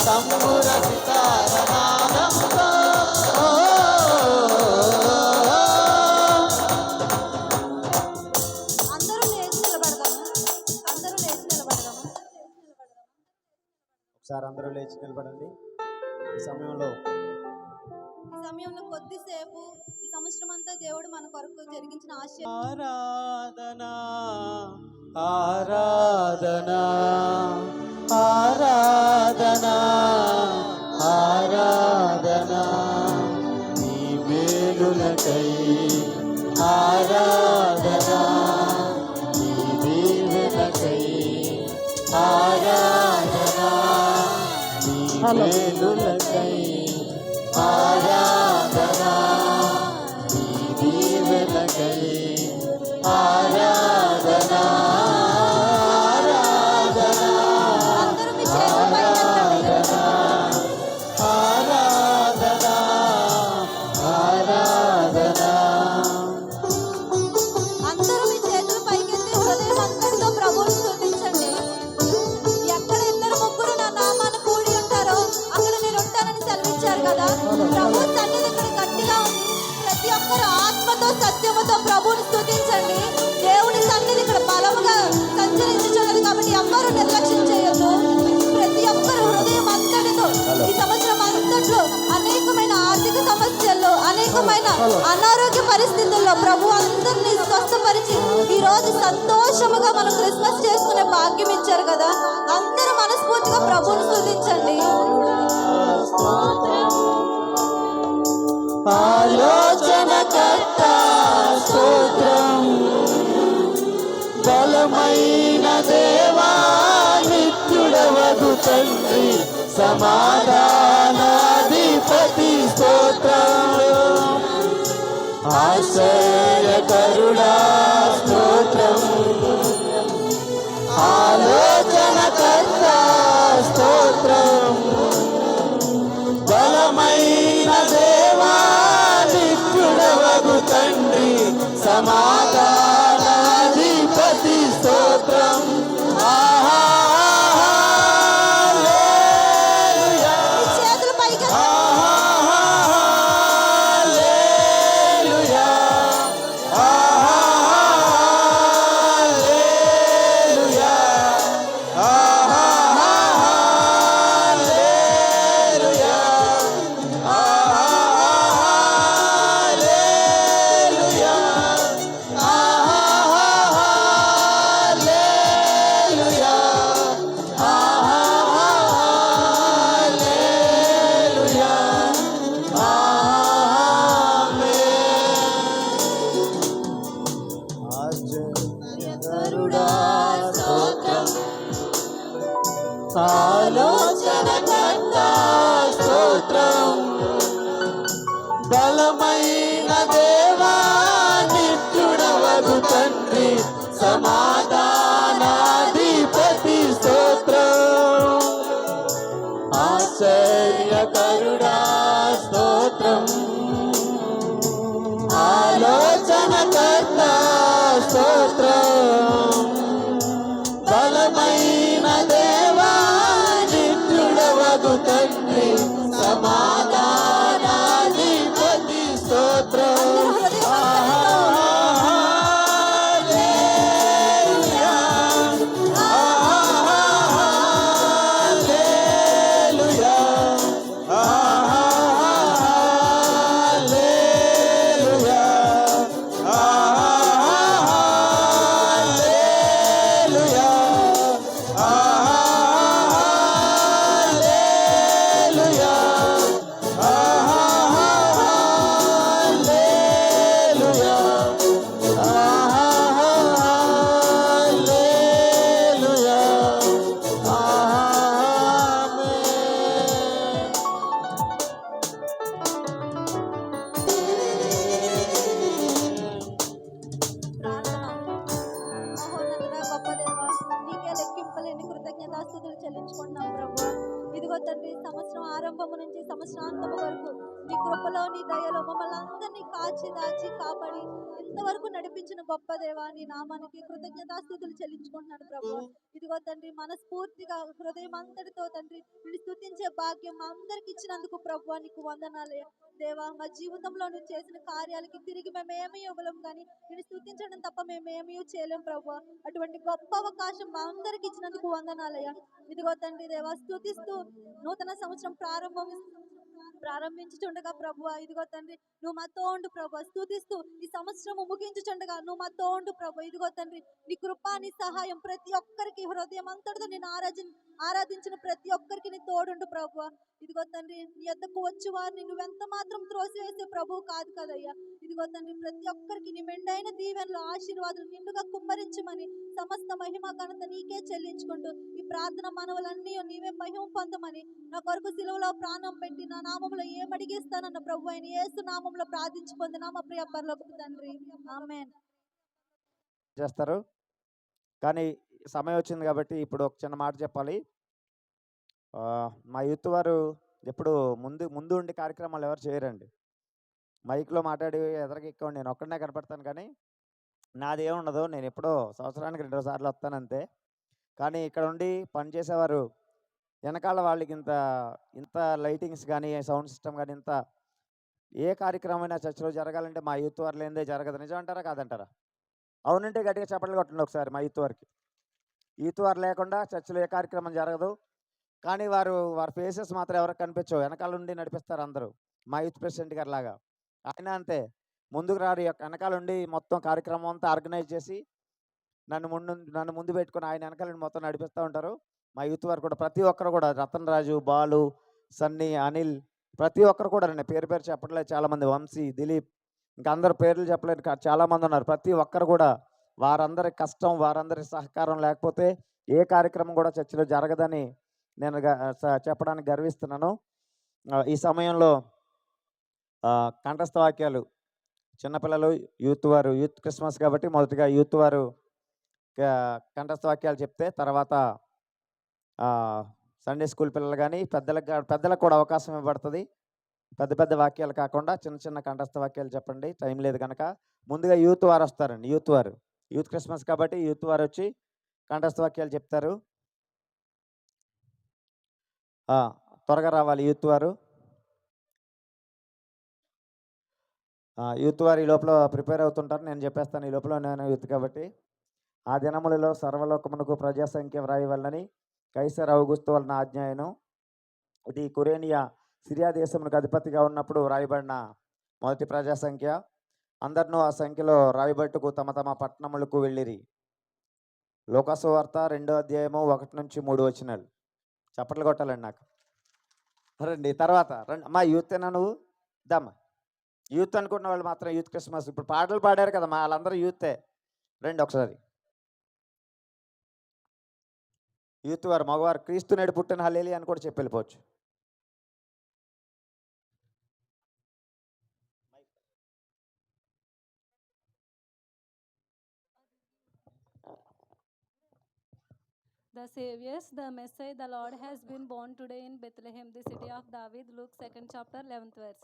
తంబుర సితార నాదముతో అందరూ లేచి నిలబడదాము, అందరూ లేచి నిలబడదాము. ఒకసారి అందరూ లేచి నిలబడండి. ఈ సమయంలో కొద్దిసేపు ఈ సంవత్సరం అంతా దేవుడు మన కొరకు జరిగించిన ఆరాధనా ఆరాధనా ఆరాధనా ఆరాధనా నీ మేలులకై ఆరాధనా నీ దీవెనకై ఆరాధనా నీ మేలులకై ఆరాధన, నీ దీవెనకై ఆరాధన, ఆరాధన, అందరూ మీ చేతులు పైకెత్తండి. ఆరాధన, ఆరాధన. అందరూ మీ చేతులు పైకెత్తి హృదయం అంతటితో ప్రభువుని స్తుతించండి. ఎక్కడ ఇద్దరు ముగ్గురు నా నామాన్ని కూడి ఉంటారో అక్కడ నేను ఉంటానని సెలవిచ్చారు కదా. ప్రభు సన్నిధి ఇక్కడ గట్టిగా ఉంది. ప్రతి ఒక్కరు ఆత్మతో సత్యముతో ప్రభువుని స్తుతించండి. దేవుని సన్నిధి ఇక్కడ బలముగా సంచరించుచున్నది కాబట్టి ఎవ్వరూ నిర్లక్ష్యం చేయొద్దు. ప్రతి ఒక్కరు హృదయం అంతటితో ఈ సంవత్సరం అంతట్లో అనేకమైన ఆర్థిక సమస్యల్లో, అనేకమైన అనారోగ్య పరిస్థితుల్లో ప్రభు అందరినీ స్వస్థపరిచి ఈ రోజు సంతోషముగా మనం క్రిస్మస్ చేసుకునే భాగ్యం ఇచ్చారు కదా. అందరూ మనస్ఫూర్తిగా ప్రభువుని స్తుతించండి. ఆలోచనకర్త స్తోత్రం, బలమైన దేవా నిత్యుడవగు తండ్రి సమాధానాధిపతి స్తోత్రం, ఆశ్చర్యకరుడా స్తోత్రం, ఆలోచనకర్త స్తోత్రం, బలమైన దేవా నిత్యుడవగు తండ్రి సమాధానాధిపతి స్తోత్రం. హల్లెలూయా, మీ చేతులు పైకెత్తి హల్లెలూయా, హల్లెలూయా, హల్లెలూయా, హల్లెలూయా, హల్లెలూయా, హల్లెలూయా, ఆమేన్. ఆశ్చర్యకరుడా స్తోత్రం, ఆలోచనకర్త స్తోత్రం, బలమైన దేవా నిత్యుడవగు తండ్రి సమాధానాధిపతి స్తోత్రం, ఆశ్చర్యకరుడా స్తోత్రం, ఆలోచనకర్త స్తోత్రం, బలమైన దేవా నిత్యుడవగు తండ్రి సమాధానాధిపతి స్తోత్రం. హల్లెలూయా, హల్లెలూయా, హల్లెలూయా, హల్లెలూయా, హల్లెలూయా, హల్లెలూయా, హల్లెలూయా, ఆమేన్. ప్రార్థన. మహోన్నతుడా, గొప్ప దేవా, నీకే లెక్కింపలేని కృతజ్ఞతాస్తుతులు చెల్లించుకుంటున్నాం ప్రభు. ఇదిగో తండ్రి, సంవత్సరం ఆరంభము నుంచి సంవత్సరాంతము వరకు నీ కృపలో నీ దయలో మమ్మల్ని అందరినీ కాచి దాచి కాపాడి ఇంతవరకు నడిపించిన గొప్ప దేవా, నీ నామానికి కృతజ్ఞతాస్తుతులు చెల్లించుకుంటున్నాను ప్రభు. ఇదిగో తండ్రి, మనస్ఫూర్తిగా హృదయం అంతటితో తండ్రి నిన్ను స్తుతించే భాగ్యం మా అందరికి ఇచ్చినందుకు ప్రభు నీకు వందనాలే దేవా. మా జీవితంలో నువ్వు చేసిన కార్యాలకి తిరిగి మేమేమీ ఇవ్వలేం, కానీ నిన్ను స్తుతించడం తప్ప మేమేమీ చేయలేం ప్రభు. అటువంటి గొప్ప అవకాశం మా అందరికి ఇచ్చినందుకు వందనాలయ్యా. ఇదిగో తండ్రి దేవా, స్తుతిస్తూ నూతన సంవత్సరం ప్రారంభించుచుండగా ప్రభు, ఇదిగో తండ్రి నువ్వు మాతో ఉండు ప్రభు. స్తుతిస్తూ ఈ సంవత్సరం ముగించుచుండగా నువ్వు మాతో ఉండు ప్రభు. ఇదిగో తండ్రి, నీ కృప నీ సహాయం ప్రతి ఒక్కరికి హృదయం అంతటితో నేను ఆరాధించిన ప్రతి ఒక్కరికి నీ తోడుండు ప్రభు. ఇదిగో తండ్రి, నీ యొద్దకు వచ్చి వారిని నువ్వెంత మాత్రం త్రోసివేసే ప్రభు కాదు కదయ్యా. ఇదిగో తండ్రి, ప్రతి ఒక్కరికి నీ మెండైన దీవెనలు ఆశీర్వాదాలు నిండుగా కుమ్మరించమని సమస్త మహిమ ఘనత నీకే చెల్లించుకుంటూ ఈ ప్రార్థన మనవులన్నీ నీవే మహిమ పొందమని నా కొరకు సిలువలో ప్రాణం పెట్టి నా నామంలో ఏమడిగిస్తానన్న ప్రభు అయిన యేసు నామంలో ప్రార్థించి పొందిన మా ప్రియ పరలోకపు తండ్రి ఆమేన్. చేస్తారు. కానీ సమయం వచ్చింది కాబట్టి ఇప్పుడు ఒక చిన్న మాట చెప్పాలి. మా యూత్ వారు ఎప్పుడు ముందు ముందు ఉండి కార్యక్రమాలు ఎవరు చేయరండి. మైక్లో మాట్లాడి ఎదరికి ఎక్కువ నేను ఒక్కడనే కనపడతాను, కానీ నాది ఏముండదు. నేను ఎప్పుడో సంవత్సరానికి 2 సార్లు వస్తానంతే. కానీ ఇక్కడ ఉండి పనిచేసేవారు వెనకాల వాళ్ళకి ఇంత ఇంత లైటింగ్స్ కానీ సౌండ్ సిస్టమ్ కానీ ఇంత ఏ కార్యక్రమమైనా చర్చిలో జరగాలంటే మా యూత్ వారు లేనిదే జరగదు. నిజం అంటారా కాదంటారా? అవునంటే గట్టిగా చప్పట్లు కొట్టండి ఒకసారి మా యూత్ వారికి. యూత్ వారు లేకుండా చర్చిలో ఏ కార్యక్రమం జరగదు. కానీ వారి ఫేసెస్ మాత్రం ఎవరికి కనిపించవు, వెనకాల ఉండి నడిపిస్తారు అందరూ. మా యూత్ ప్రెసిడెంట్ గారు లాగా ఆయన అంతే, ముందుకు రారు, వెనకాల ఉండి మొత్తం కార్యక్రమం అంతా ఆర్గనైజ్ చేసి నన్ను ముందు పెట్టుకొని ఆయన వెనకాల నుండి మొత్తం నడిపిస్తూ ఉంటారు. మా యూత్ వారు కూడా ప్రతి ఒక్కరు కూడా, రతన్ రాజు, బాలు, సన్నీ, అనిల్, ప్రతి ఒక్కరు కూడా నేను పేరు చెప్పట్లేదు, చాలామంది, వంశీ, దిలీప్, ఇంకా అందరు పేర్లు చెప్పలేదు, చాలామంది ఉన్నారు. ప్రతి ఒక్కరు కూడా వారందరి కష్టం, వారందరి సహకారం లేకపోతే ఏ కార్యక్రమం కూడా చర్చిలో జరగదని నేను చెప్పడానికి గర్విస్తున్నాను. ఈ సమయంలో కంఠస్థ వాక్యాలు చిన్నపిల్లలు, యూత్ వారు, యూత్ క్రిస్మస్ కాబట్టి మొదటిగా యూత్ వారు కంఠస్థ వాక్యాలు చెప్తే, తర్వాత సండే స్కూల్ పిల్లలు కానీ పెద్దలకు కూడా అవకాశం ఇవ్వబడుతుంది. పెద్ద పెద్ద వాక్యాలు కాకుండా చిన్న చిన్న కంఠస్థ వాక్యాలు చెప్పండి, టైం లేదు కనుక. ముందుగా యూత్ వారు వస్తారండి. యూత్ క్రిస్మస్ కాబట్టి యూత్ వారు వచ్చి కంఠస్థ వాక్యాలు చెప్తారు. త్వరగా రావాలి యూత్ వారు. యూత్ వారు ఈ లోపల ప్రిపేర్ అవుతుంటారు, నేను చెప్పేస్తాను. ఈ లోపల నేను యూత్ కాబట్టి. ఆ దినములలో సర్వలోకమునకు ప్రజాసంఖ్య వ్రాయవలనని కైసర్ ఔగుస్తు వలన ఆజ్ఞాయను. ఇది కురేనియా సిరియా దేశమునకు అధిపతిగా ఉన్నప్పుడు వ్రాయబడిన మొదటి ప్రజాసంఖ్య. అందరినూ ఆ సంఖ్యలో రాయబట్టుకు తమ తమ పట్టణములకు వెళ్ళిరి. లోకాసు వార్త 2వ అధ్యాయము 1-3 వచనాలు. చప్పట్లు కొట్టాలండి నాకు. రండి తర్వాత రండి అమ్మా, యూత్ ఏనా నువ్వు? దమ్మా, యూత్ అనుకున్న వాళ్ళు మాత్రం యూత్ క్రిస్మస్. ఇప్పుడు పాటలు పాడారు కదా మా వాళ్ళందరూ యూతే. రండి ఒకసారి. యూత్ వారు మగవారు క్రీస్తు నేడు పుట్టిన హల్లెలూయా అని కూడా చెప్పి వెళ్ళిపోవచ్చు. The Saviors, the Messiah, the Lord has been born today in Bethlehem, the city of David. Luke 2nd chapter, 11th verse.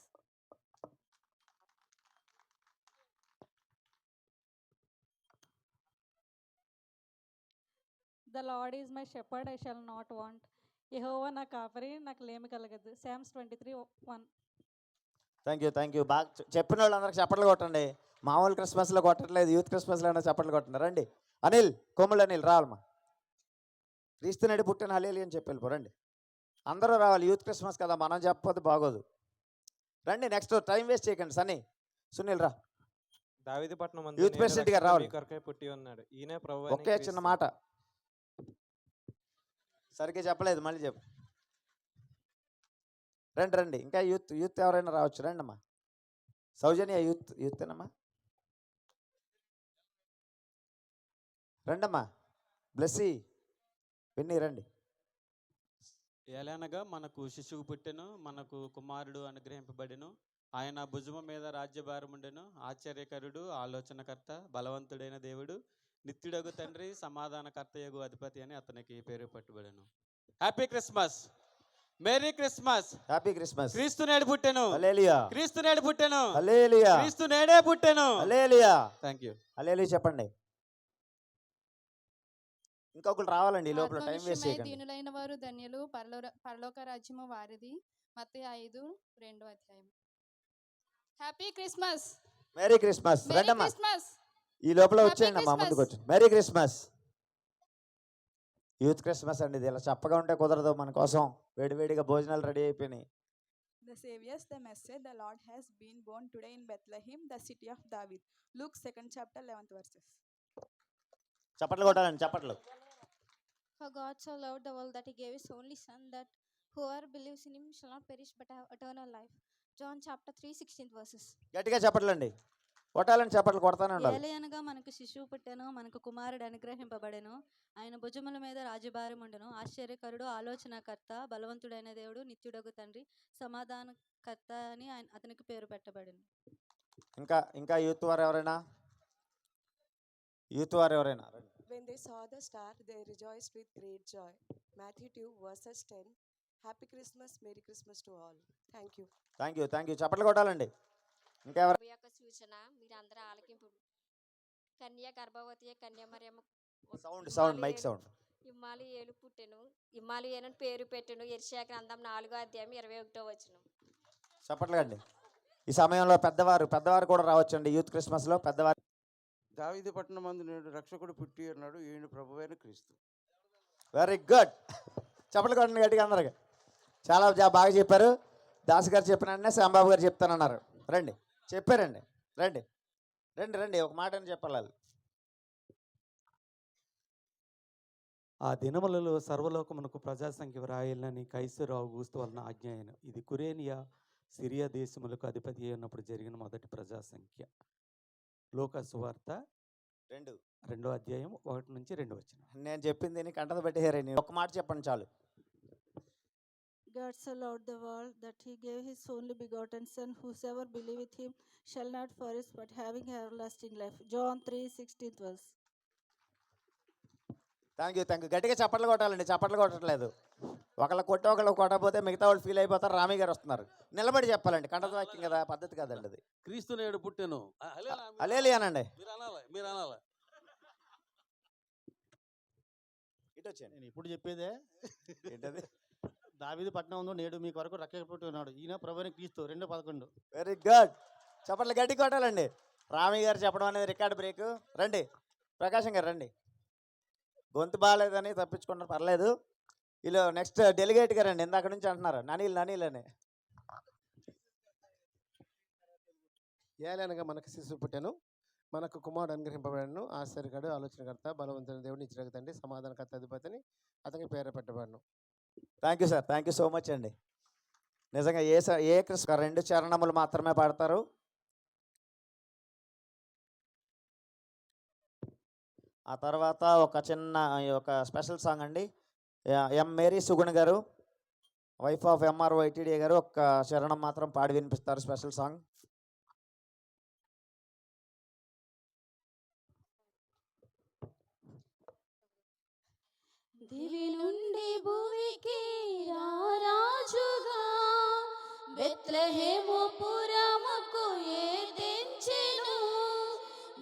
The Lord is my shepherd, I shall not want. యెహోవా నా కాపరి, నాకు లేమి కలగదు. Psalms 23:1. Thank you. బాగా చెప్పిన వాళ్ళందరికి చప్పట్లు కొట్టండి. మామూలు క్రిస్మస్లో కొట్టట్లేదు, యూత్ క్రిస్మస్లో అయినా చప్పట్లు కొట్టండి. రండి అనిల్, కొమ్ములు అనిల్ రావాలమ్మా. క్రీస్తు నేడు పుట్టిన హల్లెలూయా అని చెప్పి వెళ్ళిపోరండి. అందరూ రావాలి, యూత్ క్రిస్మస్ కదా, మనం చెప్పకపోతే బాగోదు. రండి, నెక్స్ట్ టైం వేస్ట్ చేయకండి. సునీల్ రా. దావీదుపట్నం యూత్ ప్రెసిడెంట్ గారు రావాలి. పుట్టి ఉన్నాడు, ఈయనే ప్రభువైన ఒకే చిన్న మాట సరిగ్గా చెప్పలేదు, మళ్ళీ చెప్పు. రండి ఇంకా యూత్ ఎవరైనా రావచ్చు. రండి అమ్మా. సౌజన్య యూతేనమ్మా. రండమ్మా. బ్లెస్సీ, విన్నీ రండి. ఎలానగా మనకు శిశువు పుట్టెను, మనకు కుమారుడు అనుగ్రహింపబడెను, ఆయన భుజము మీద రాజ్యభారముండెను. ఆశ్చర్యకరుడు, ఆలోచనకర్త, బలవంతుడైన దేవుడు, నిత్యుడగు తండ్రి, సమాధానకర్తయగు అధిపతి అని అతనికి పేరు పట్టుబడెను. Happy Christmas, merry Christmas, happy Christmas. క్రీస్తు నేడు పుట్టెను, హల్లెలూయా. క్రీస్తు నేడు పుట్టెను, హల్లెలూయా. క్రీస్తు నేడే పుట్టెను, హల్లెలూయా. Thank you. హల్లెలూయా చెప్పండి. ఇంకొకరు రావాలండి, ఈ లోపల టైం వేస్ట్ చేయకండి. దీనులైన వారు ధన్యులు, పరలోక రాజ్యము వారిది. మత్తయి 5:2. Happy Christmas, merry Christmas. రండమ్మా, క్రిస్మస్. ఈ లోపల వచ్చేయండి అమ్మా, ముందుకు వచ్చి. Merry Christmas. యూత్ క్రిస్మస్ అండి, ఇది ఇలా చప్పగా ఉంటే కుదరదు. మన కోసం వేడివేడిగా భోజనాలు రెడీ అయిపోయినాయి. The Saviors, the Messiah, the Lord has been born today in Bethlehem, the city of David. Luke 2nd chapter, 11th verses. చప్పట్లు కొట్టాలండి, చప్పట్లు. For God so loved the world that he gave his only son, that whoever believes in him shall not perish but have eternal life. John chapter 3:16 verses. గట్టిగా చప్పట్లండి. కొట్టాలని చప్పట్లు కొడతానే ఉండాలి. ఏలయనగా మనకు శిశువు పుట్టెను, మనకు కుమారుడు అనుగ్రహింపబడెను. ఆయన భుజముల మీద రాజ్యభారం ఉండెను. ఆశ్చర్యకరుడు, ఆలోచనకర్త, బలవంతుడైన దేవుడు, నిత్యుడగు తండ్రి, సమాధానకర్త అని అతనికి పేరు పెట్టబడింది. ఇంకా యూత్ వారు ఎవరైనా When they saw the star, they rejoiced with great joy. Matthew 2 verses 10. Happy Christmas, Merry Christmas to all. Thank you. Thank you చప్పట్లు కొట్టాలండి. ఇంకా ఎవరు? యొక్క సూచన మీరందరూ ఆలకింపు. కన్య గర్భవతి కన్యమరియము సౌండ్ మైక్ సౌండ్. ఇమ్మానుయేలు పుట్టెను, ఇమ్మానుయేలు పేరు పెట్టెను. యెషయా గ్రంథం 4వ అధ్యాయం 21వ వచనం. చప్పట్లు అండి. ఈ సమయంలో పెద్దవారు కూడా రావచ్చండి. యూత్ క్రిస్మస్లో పెద్దవారు. దావీదు పట్టణమందు నేడు రక్షకుడు పుట్టి ఉన్నాడు, ఈయన ప్రభువైన క్రీస్తు. Very good. చప్పట్లు కొట్టండి గట్టిగా అందరికి. చాలా బాగా చెప్పారు. దాస్ గారు చెప్పిన శ్యాంబాబు గారు చెప్తానన్నారు. రండి, చెప్పారండి. రండి ఒక మాట అని చెప్పాలి. ఆ దినములలో సర్వలోకమునకు ప్రజాసంఖ్య వ్రాయాలని కైసరు ఆగుస్తు వలన ఆజ్ఞ అయిన. ఇది కురేనియా సిరియా దేశములకు అధిపతి అయినప్పుడు జరిగిన మొదటి ప్రజాసంఖ్య. లోకా సువార్త 2వ అధ్యాయం 1 నుంచి 2 వచనం. నేను చెప్పింది కంటత పెట్టేయారండి. ఒక మాట చెప్పండి చాలు. God so loved the world that he gave his only begotten Son, whosoever believeth him shall not perish but having everlasting life. John 3:16 verse. Thank you గట్టిగా చప్పట్లు కొట్టాలండి. చప్పట్లు కొట్టట్లేదు. ఒకళ్ళు కొట్టకపోతే మిగతా వాళ్ళు ఫీల్ అయిపోతారు. రామి గారు వస్తున్నారు. నిలబడి చెప్పాలండి. కంటత వాక్యం కదా, పద్ధతి కాదండి అది. క్రీస్తు నేడు పుట్టెను. హల్లెలూయానండి. మీరు అనాలి. ఇటు వచ్చేయండి. నేను ఇప్పుడు చెప్పేదే ఏంటది? దావీదు పట్టణంలో నేడు మీ కొరకు రక్షక పుట్టి ఉన్నాడు, ఈయన ప్రభువైన క్రీస్తు. 2:11. Very good. చప్పట్లు గట్టి కొట్టాలండి. రామి గారు చెప్పడం అనేది రికార్డ్ బ్రేక్. రండి ప్రకాశం గారు రండి. గొంతు బాగాలేదని తప్పించుకున్నారు, పర్లేదు. వీళ్ళు నెక్స్ట్ డెలిగేట్ గారు అండి. ఇందాక నుంచి అంటున్నారు ననీల్ అని. ఏలనగా మనకు శిశువు పుట్టెను, మనకు కుమారుడు అనుగ్రహింపబడను. ఆశ్చర్యకరుడు, ఆలోచనకర్త, బలవంతుడైన దేవుడు, నిత్యుడగు తండ్రి, సమాధానకర్త అధిపతిని అతనికి పేరు పెట్టబడను. Thank you sir. Thank you so much అండి. నిజంగా ఏ క్రిస్మ 2 చరణములు మాత్రమే పాడతారు. ఆ తర్వాత ఒక స్పెషల్ సాంగ్ అండి. ఎం మేరీ సుగుణ్ గారు, వైఫ్ ఆఫ్ ఎంఆర్ వైటీడీ గారు ఒక చరణం మాత్రం పాడి వినిపిస్తారు. Special song. దివి నుండి భూమికి రారాజుగా బెత్లెహేము పురముకు తెంచెను.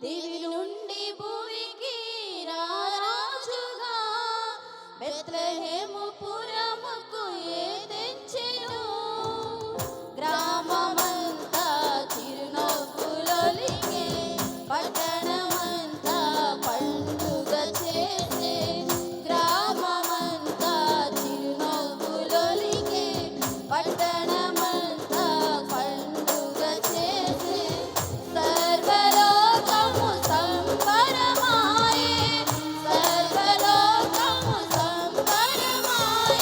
దివి నుండి భూమికి రారాజుగా బెత్లెహేము పురముకు తెంచెను. గ్రామమంతా చిరునవ్వులొలికే, పట్టణమంతా పండుగ చేసే. గ్రామమంతా చిరునవ్వులొలికే, పట్టణమంతా పండుగ చేసే. సర్వలోకము సంబరమాయే, సర్వలోకము సంబరమాయే.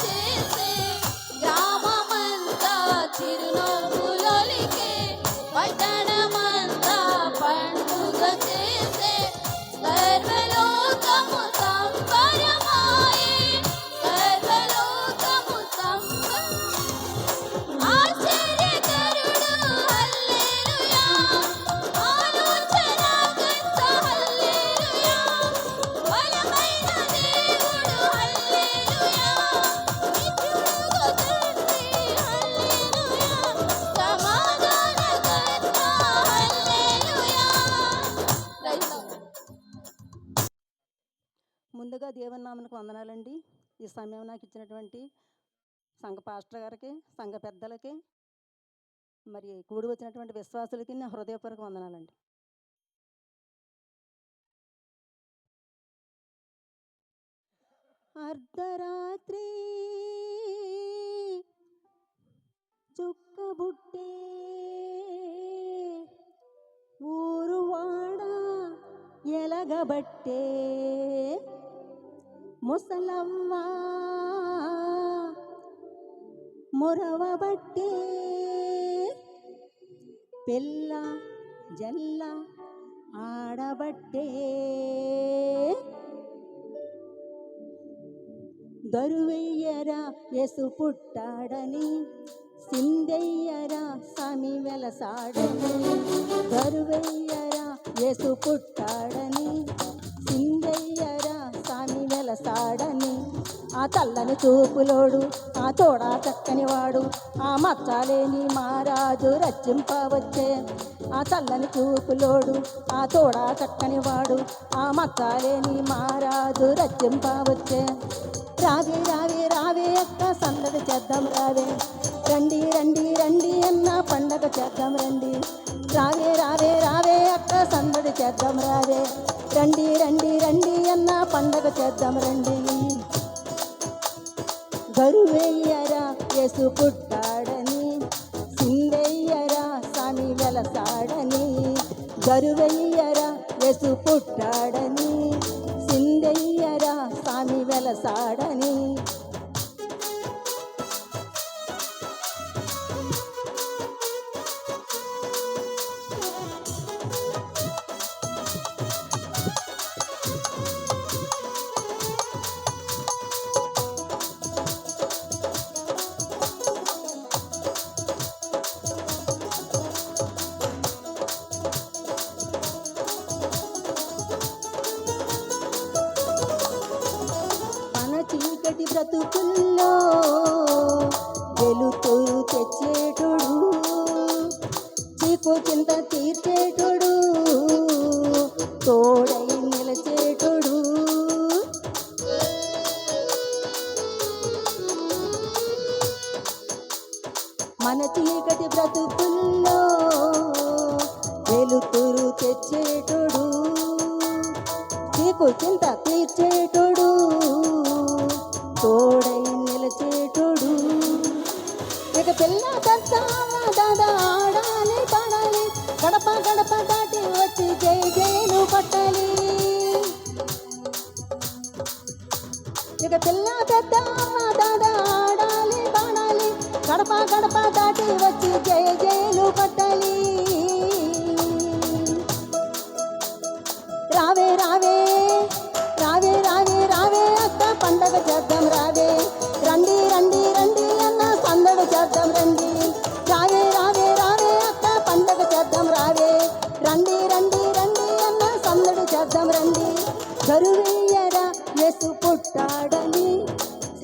చేసే గ్రామమంతా చిరునవ్వులొలికే పట్టణమంతా పండుగ చేసే సర్వలోకము సంబరమాయే సర్వలోకము ఆశ్చర్యకరుడు హల్లెలూయా ఆలోచనకర్త హల్లెలూయా బలమైన దేవుడు హల్లెలూయా నిత్యుడుగు తండ్రి హల్లెలూయా సమాధానకర్త హల్లెలూయా. Praise lord. ముందుగా దేవుని నామనికి వందనాలండి. ఈ సమయం నాకు ఇచ్చినటువంటి సంఘ పాస్టర్ గారికి, సంఘ పెద్దలకి, మరి కూడి వచ్చినటువంటి విశ్వాసులకి నా హృదయపూర్వక వందనాలండి. అర్ధరాత్రి చుక్కబుట్టే ఊరువాడ ఎలగబట్టే ముసలవ్వ మురవబట్టే పిల్ల జల్ల ఆడబట్టే దరువెయ్యరా యేసు పుట్టాడని సిందెయ్యరా సామి వెలసాడని దరువెయ్యరా యేసు పుట్టాడని సిందెయ్యరా సామి వెలసాడని ఆ చల్లని చూపులోడు ఆ తోడా చక్కని వాడు ఆ మచ్చాలేని మహారాజు రచింపవచ్చే ఆ చల్లని చూపులోడు ఆ తోడా చక్కని వాడు ఆ మచ్చాలేని మహారాజు రచింపవచ్చే రావే రావే రావే అక్క సందడి చేద్దాం రావే రండి రండి రండి అన్న పండగ చేద్దాం రండి రావే రావే రావే అక్క సందడి చేద్దాం రావే రండి రండి రండి అన్న పండగ చేద్దాం రండి గరువెయ్యరా యేసు పుట్టాడని సిందెయ్యరా సామి వెలసాడని గరువెయ్యరా యేసు పుట్టాడని సిందెయ్యరా సామి వెలసాడని చీకటి బ్రతుకుల్లో వెలుతురు తెచ్చేటోడు చీకు చింత తీర్చేటోడు తోడై నిలచేటోడు మన చీకటి బ్రతుకుల్లో వెలుతురు తెచ్చేటోడు చీకు చింత తీర్చేటోడు తోడై నిలచేటోడు ఇక పిల్ల దాదా ఆడాలి పాడాలి గడప గడప దాటి వచ్చి జై జైలు పట్టాలి ఇక పిల్ల దాదా ఆడాలి పాడాలి గడప గడప దాటి వచ్చి జై జైలు పట్టాలి రావే రావే రావే రావే రావే అక్క పండగ చేద్దాం రావే రండి రండి రండి అన్న సందడి చేద్దాం రండి రావే రావే రావే అక్క పండగ చేద్దాం రావే రండి రండి రండి అన్న సందడి చేద్దాం రండి గరువెయ్యరా యేసు పుట్టాడని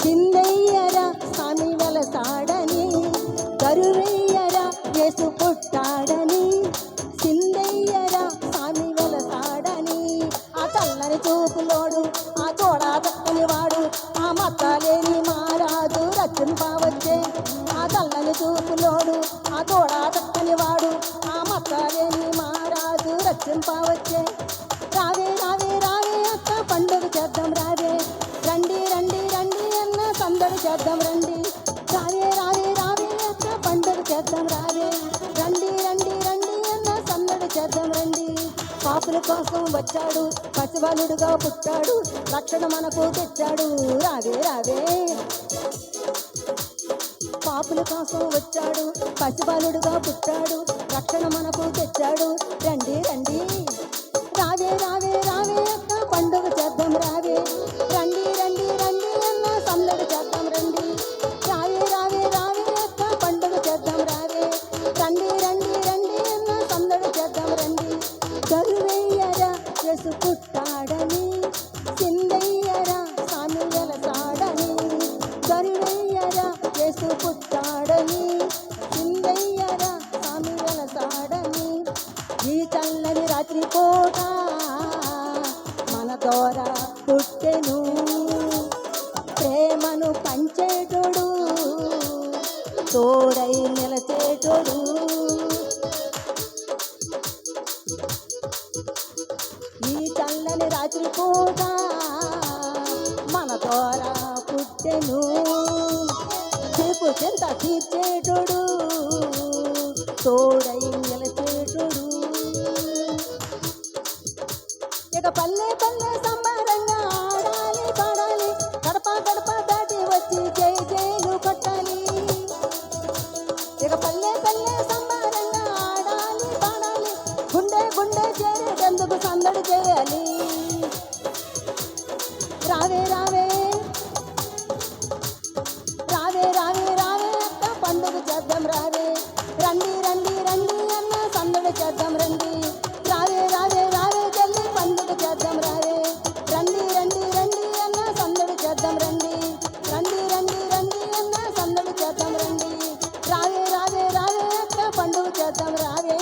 సిందెయ్యరా సామి వెలసాడని గరువెయ్యరా యేసు పుట్టాడని సిందెయ్యరా సామి వెలసాడని ఆ చల్లని చూపులోడు ఆ తోడా చక్కని వాడు ఆ మచ్చలేని మహారాజు రచింపవచ్చే ఆ చల్లని చూపులోడు ఆ తోడా చక్కని వాడు ఆ మచ్చలేని మహారాజు రచింపవచ్చే రావే రావే రావే అక్క పండుగ చేద్దాం రావే రండి రండి రండి అన్న సందడి చేద్దాం రండి రావే రావే రావే అక్క పండుగ చేద్దాం రావే రండి రండి రండి అన్న సందడి చేద్దాం రండి పాపుల కోసం వచ్చాడు పసిబలుడుగా పుట్టాడు రక్షణ మనకు తెచ్చాడు రావే రావే పాపుల కోసం వచ్చాడు పసిబలుడుగా పుట్టాడు రక్షణ మనకు తెచ్చాడు రండి రండి రావే రావే రావే అక్క పండుగ చేద్దాం రావే రండి రండి రండి అన్న సందడి చేద్దాం రండి రావే రావే రావే అక్క పండుగ చేద్దాం రావే రండి రండి రండి అన్న సందడి చేద్దాం రండి కరువయ్యరా యేసు పుట్టాడని సిందయ్యరా సాముయల సాడని కరువయ్యరా యేసు పుట్టాడని సిందయ్యరా సాముయల సాడని ఈ చల్లని రాత్రి పూట మన ద్వారా పుట్టెను ప్రేమను పంచేటోడు తోడై నిలచేటోడు ఈ చల్లని రాత్రి పూట మన ద్వారా పుట్టెను చేపు చింత తీర్చేటోడు తోడై నిలచేటోడు ఇక పల్లె పల్లె సంబరంగా ఆడాలి పాడాలి గడప గడప దాటి వచ్చి జై జైలు కొట్టాలి ఇక పల్లె పల్లె సంబరంగా ఆడాలి పాడాలి గుండె గుండె చేరేటందుకు సందడి చేయాలి రావే రావే రావే రావే రావే అక్క పండుగ చేద్దాం రావే రండి రండి రండి అన్న సందడి చేద్దాం రండి రావే రావే రావే చెల్లి పండుగ చేద్దాం రావే రండి రండి రండి అన్న సందడి చేద్దాం రండి రండి రండి రండి అన్న సందడి చేద్దాం రండి రావే రావే రావే అక్క పండుగ చేద్దాం రావే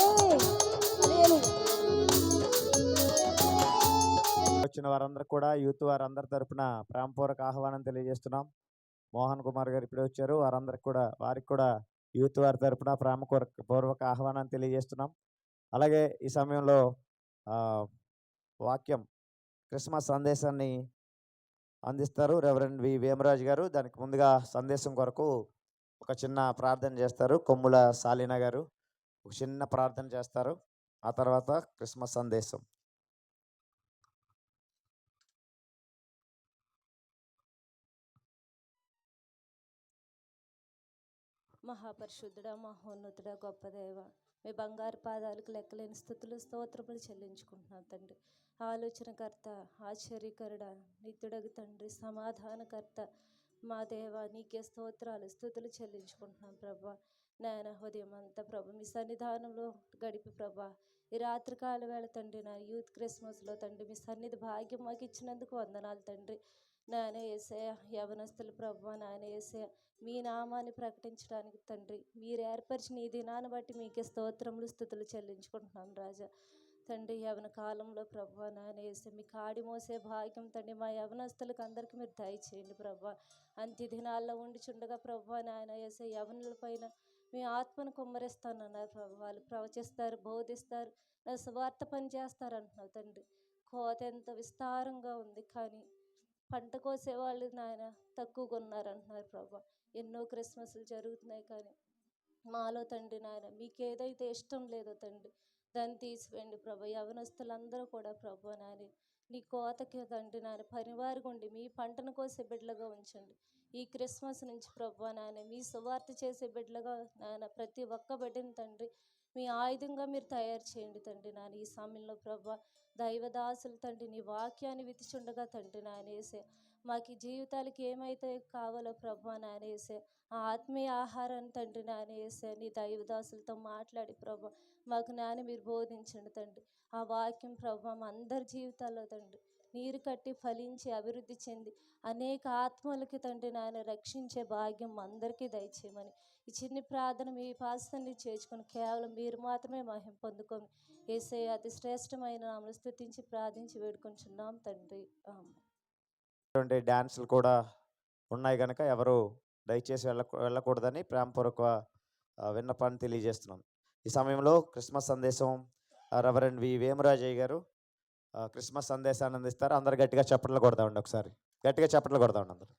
వచ్చిన వారందరూ కూడా యూత్ వారందరి తరపున ప్రేమపూర్వక ఆహ్వానం తెలియజేస్తున్నాం. మోహన్ కుమార్ గారు ఇప్పుడే వచ్చారు. వారికి కూడా యూత్ వారి తరపున పూర్వక ఆహ్వానం తెలియజేస్తున్నాం. అలాగే ఈ సమయంలో వాక్యం క్రిస్మస్ సందేశాన్ని అందిస్తారు రెవరెండ్ వి వేమరాజు గారు. దానికి ముందుగా సందేశం కొరకు ఒక చిన్న ప్రార్థన చేస్తారు కొమ్ముల సాలీనా గారు. ఒక చిన్న ప్రార్థన చేస్తారు. ఆ తర్వాత క్రిస్మస్ సందేశం. మహాపరిశుద్ధుడా మహోన్నతుడా గొప్ప దేవ మీ బంగారు పాదాలకు లెక్కలేని స్థుతులు స్తోత్రములు చెల్లించుకుంటున్నాం తండ్రి. ఆలోచనకర్త ఆశ్చర్యకరుడ నిత్యుడగు తండ్రి సమాధానకర్త మా దేవ నీకే స్తోత్రాలు స్థుతులు చెల్లించుకుంటున్నాం ప్రభా. నాయన ఉదయం అంతా ప్రభు మీ సన్నిధానంలో గడిపి ప్రభా ఈ రాత్రికాల వేళ తండ్రి నా యూత్ క్రిస్మస్లో తండ్రి మీ సన్నిధి భాగ్యం మాకు ఇచ్చినందుకు వందనాలు తండ్రి. నాయన యేసయ్య యవనస్తులు ప్రభు నాయన యేసయ్య మీ నామాన్ని ప్రకటించడానికి తండ్రి మీరు ఏర్పరిచిన ఈ దినాన్ని బట్టి మీకే స్తోత్రములు స్థుతులు చెల్లించుకుంటున్నాం రాజా. తండ్రి యవన కాలంలో ప్రభు నాయన యేసయ్య మీ కాడి మోసే భాగ్యం తండ్రి మా యవనస్తులకు అందరికీ మీరు దయచేయండి ప్రభు. అంత్య దినాల్లో ఉండిచుండగా ప్రభు నాయన యేసయ్య యవనుల పైన మీ ఆత్మను కుమ్మరిస్తానన్నారు ప్రభు. వాళ్ళు ప్రవచిస్తారు బోధిస్తారు నా స్వార్థ పని చేస్తారు అంటున్నావు తండ్రి. కోత ఎంత విస్తారంగా ఉంది కానీ పంట కోసేవాళ్ళు నాయన తక్కువగా ఉన్నారంటున్నారు ప్రభా. ఎన్నో క్రిస్మస్లు జరుగుతున్నాయి కానీ మాలో తండ్రి నాయన మీకు ఏదైతే ఇష్టం లేదో తండ్రి దాన్ని తీసివేయండి ప్రభా. యవనస్తులందరూ కూడా ప్రభా నాయన నీ కోతకి తండ్రి నాయన పనివారిగా ఉండి మీ పంటను కోసే బిడ్డలుగా ఉంచండి. ఈ క్రిస్మస్ నుంచి ప్రభా నాయన మీ సువార్త చేసే బిడ్డలుగా నాయన ప్రతి ఒక్క బిడ్డని తండ్రి మీ ఆయుధంగా మీరు తయారు చేయండి తండ్రి నాయన. ఈ సమయంలో ప్రభా దైవదాసులు తండ్రి నీ వాక్యాన్ని విధిచుండగా తండ్రి నాయన యేసే మాకు జీవితాలకి ఏమైతే కావాలో ప్రభా నాయన యేసే ఆ ఆత్మీయ ఆహారాన్ని తండ్రి నాయన యేసే నీ దైవదాసులతో మాట్లాడి ప్రభా మాకు నాయన మీరు బోధించండి తండ్రి. ఆ వాక్యం ప్రభా మా అందరి జీవితాల్లో తండ్రి నీరు కట్టి ఫలించి అభివృద్ధి చెంది అనేక ఆత్మలకి తండ్రి నాయన రక్షించే భాగ్యం అందరికీ దయచేయమని ఈ చిన్ని ప్రార్థన మీ పాస్తాన్ని చేర్చుకొని కేవలం మీరు మాత్రమే మహిమ పొందుకొని యేసయ్య అతి శ్రేష్టమైన నామమున స్తుతించి ప్రార్థించి వేడుకొంచున్నాం తండ్రి ఆమేన్. డ్యాన్సులు కూడా ఉన్నాయి కనుక ఎవరు దయచేసి వెళ్ళకూడదని ప్రేమపూర్వక విన్నపాన్ని తెలియజేస్తున్నాం. ఈ సమయంలో క్రిస్మస్ సందేశం రెవరెండ్ వి వేమరాజయ్య గారు క్రిస్మస్ సందేశాన్ని అందిస్తారు. అందరు గట్టిగా చప్పట్లు కొడదామండి. ఒకసారి గట్టిగా చప్పట్లు కొడదామండి అందరు.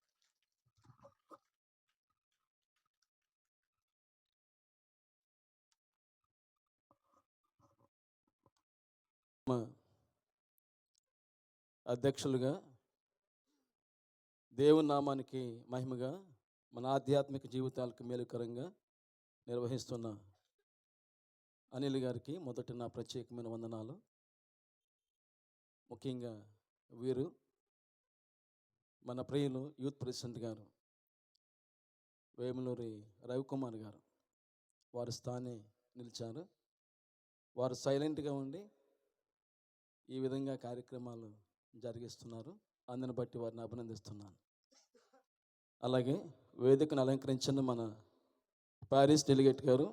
అధ్యక్షులుగా దేవుని నామానికి మహిమగా మన ఆధ్యాత్మిక జీవితాలకు మేలుకరంగా నిర్వహిస్తున్న అనిల్ గారికి మొదట నా ప్రత్యేకమైన వందనాలు. ముఖ్యంగా వీరు మన ప్రియులు యూత్ ప్రెసిడెంట్ గారు వేములూరి రవికుమార్ గారు వారి స్థానే నిలిచారు. వారు సైలెంట్గా ఉండి ఈ విధంగా కార్యక్రమాలు జరిగిస్తున్నారు. అందుని బట్టి వారిని అభినందిస్తున్నాను. అలాగే వేదికను అలంకరించిన మన ప్యారిస్ డెలిగేట్ గారు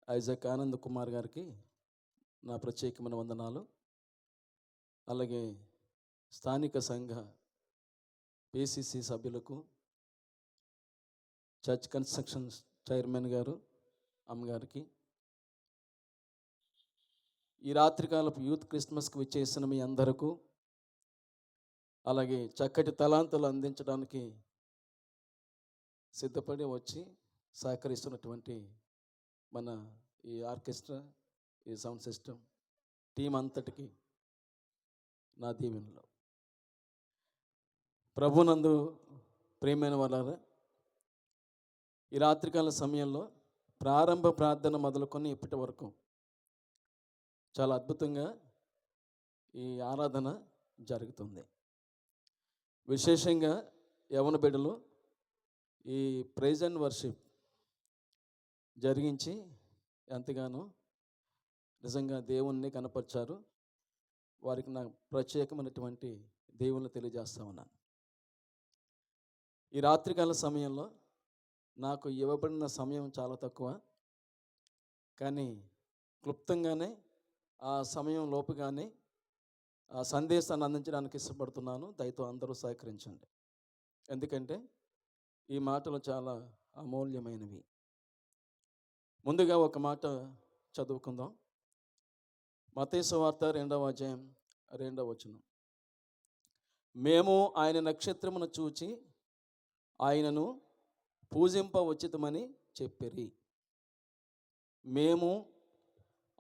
ఐజాక్ ఆనంద్ కుమార్ గారికి నా ప్రత్యేకమైన వందనాలు. అలాగే స్థానిక సంఘ పిసిసి సభ్యులకు, చర్చ్ కన్స్ట్రక్షన్ చైర్మన్ గారు అమ్మగారికి, ఈ రాత్రికాలపు యూత్ క్రిస్మస్కి విచ్చేసిన మీ అందరకు, అలాగే చక్కటి తలాంతులు అందించడానికి సిద్ధపడి వచ్చి సహకరిస్తున్నటువంటి మన ఈ ఆర్కెస్ట్రా, ఈ సౌండ్ సిస్టమ్ టీం అంతటికి నా దీవెనలు. ప్రభునందు ప్రియమైన వాళ్ళారా, ఈ రాత్రికాల సమయంలో ప్రారంభ ప్రార్థన మొదలుకొని ఇప్పటి వరకు చాలా అద్భుతంగా ఈ ఆరాధన జరుగుతుంది. విశేషంగా యవన బిడ్డలు ఈ ప్రైజ్ అండ్ వర్షిప్ జరిగించి ఎంతగానో నిజంగా దేవుణ్ణి కనపరిచారు. వారికి నా ప్రత్యేకమైనటువంటి దేవుళ్ళు తెలియజేస్తా ఉన్నాను. ఈ రాత్రికాల సమయంలో నాకు ఇవ్వబడిన సమయం చాలా తక్కువ, కానీ క్లుప్తంగానే ఆ సమయం లోపుగానే ఆ సందేశాన్ని అందించడానికి ఇష్టపడుతున్నాను. దయతో అందరూ సహకరించండి. ఎందుకంటే ఈ మాటలు చాలా అమూల్యమైనవి. ముందుగా ఒక మాట చదువుకుందాం. మత్తయి సువార్త 2వ అధ్యాయం 2వ వచనం. మేము ఆయన నక్షత్రమును చూచి ఆయనను పూజింపవచ్చితమని చెప్పిరి. మేము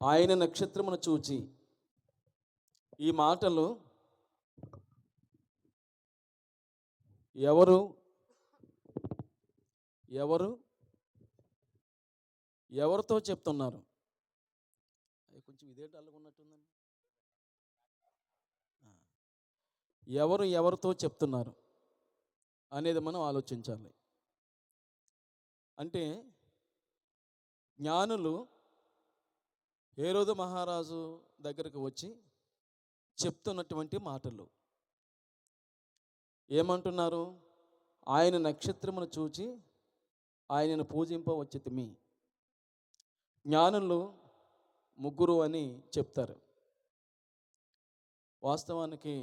ఆయన నక్షత్రమును చూచి, ఈ మాటలు ఎవరు ఎవరు ఎవరితో చెప్తున్నారు? కొంచెం ఇదే డల్గా ఉన్నట్టుందండి. ఎవరు ఎవరితో చెప్తున్నారు అనేది మనం ఆలోచించాలి. అంటే జ్ఞానులు హేరోదు మహారాజు దగ్గరకు వచ్చి చెప్తున్నటువంటి మాటలు ఏమంటున్నారు? ఆయన నక్షత్రమును చూచి ఆయనను పూజింపవచ్చితిమి. జ్ఞానులు ముగ్గురు అని చెప్తారు. వాస్తవానికి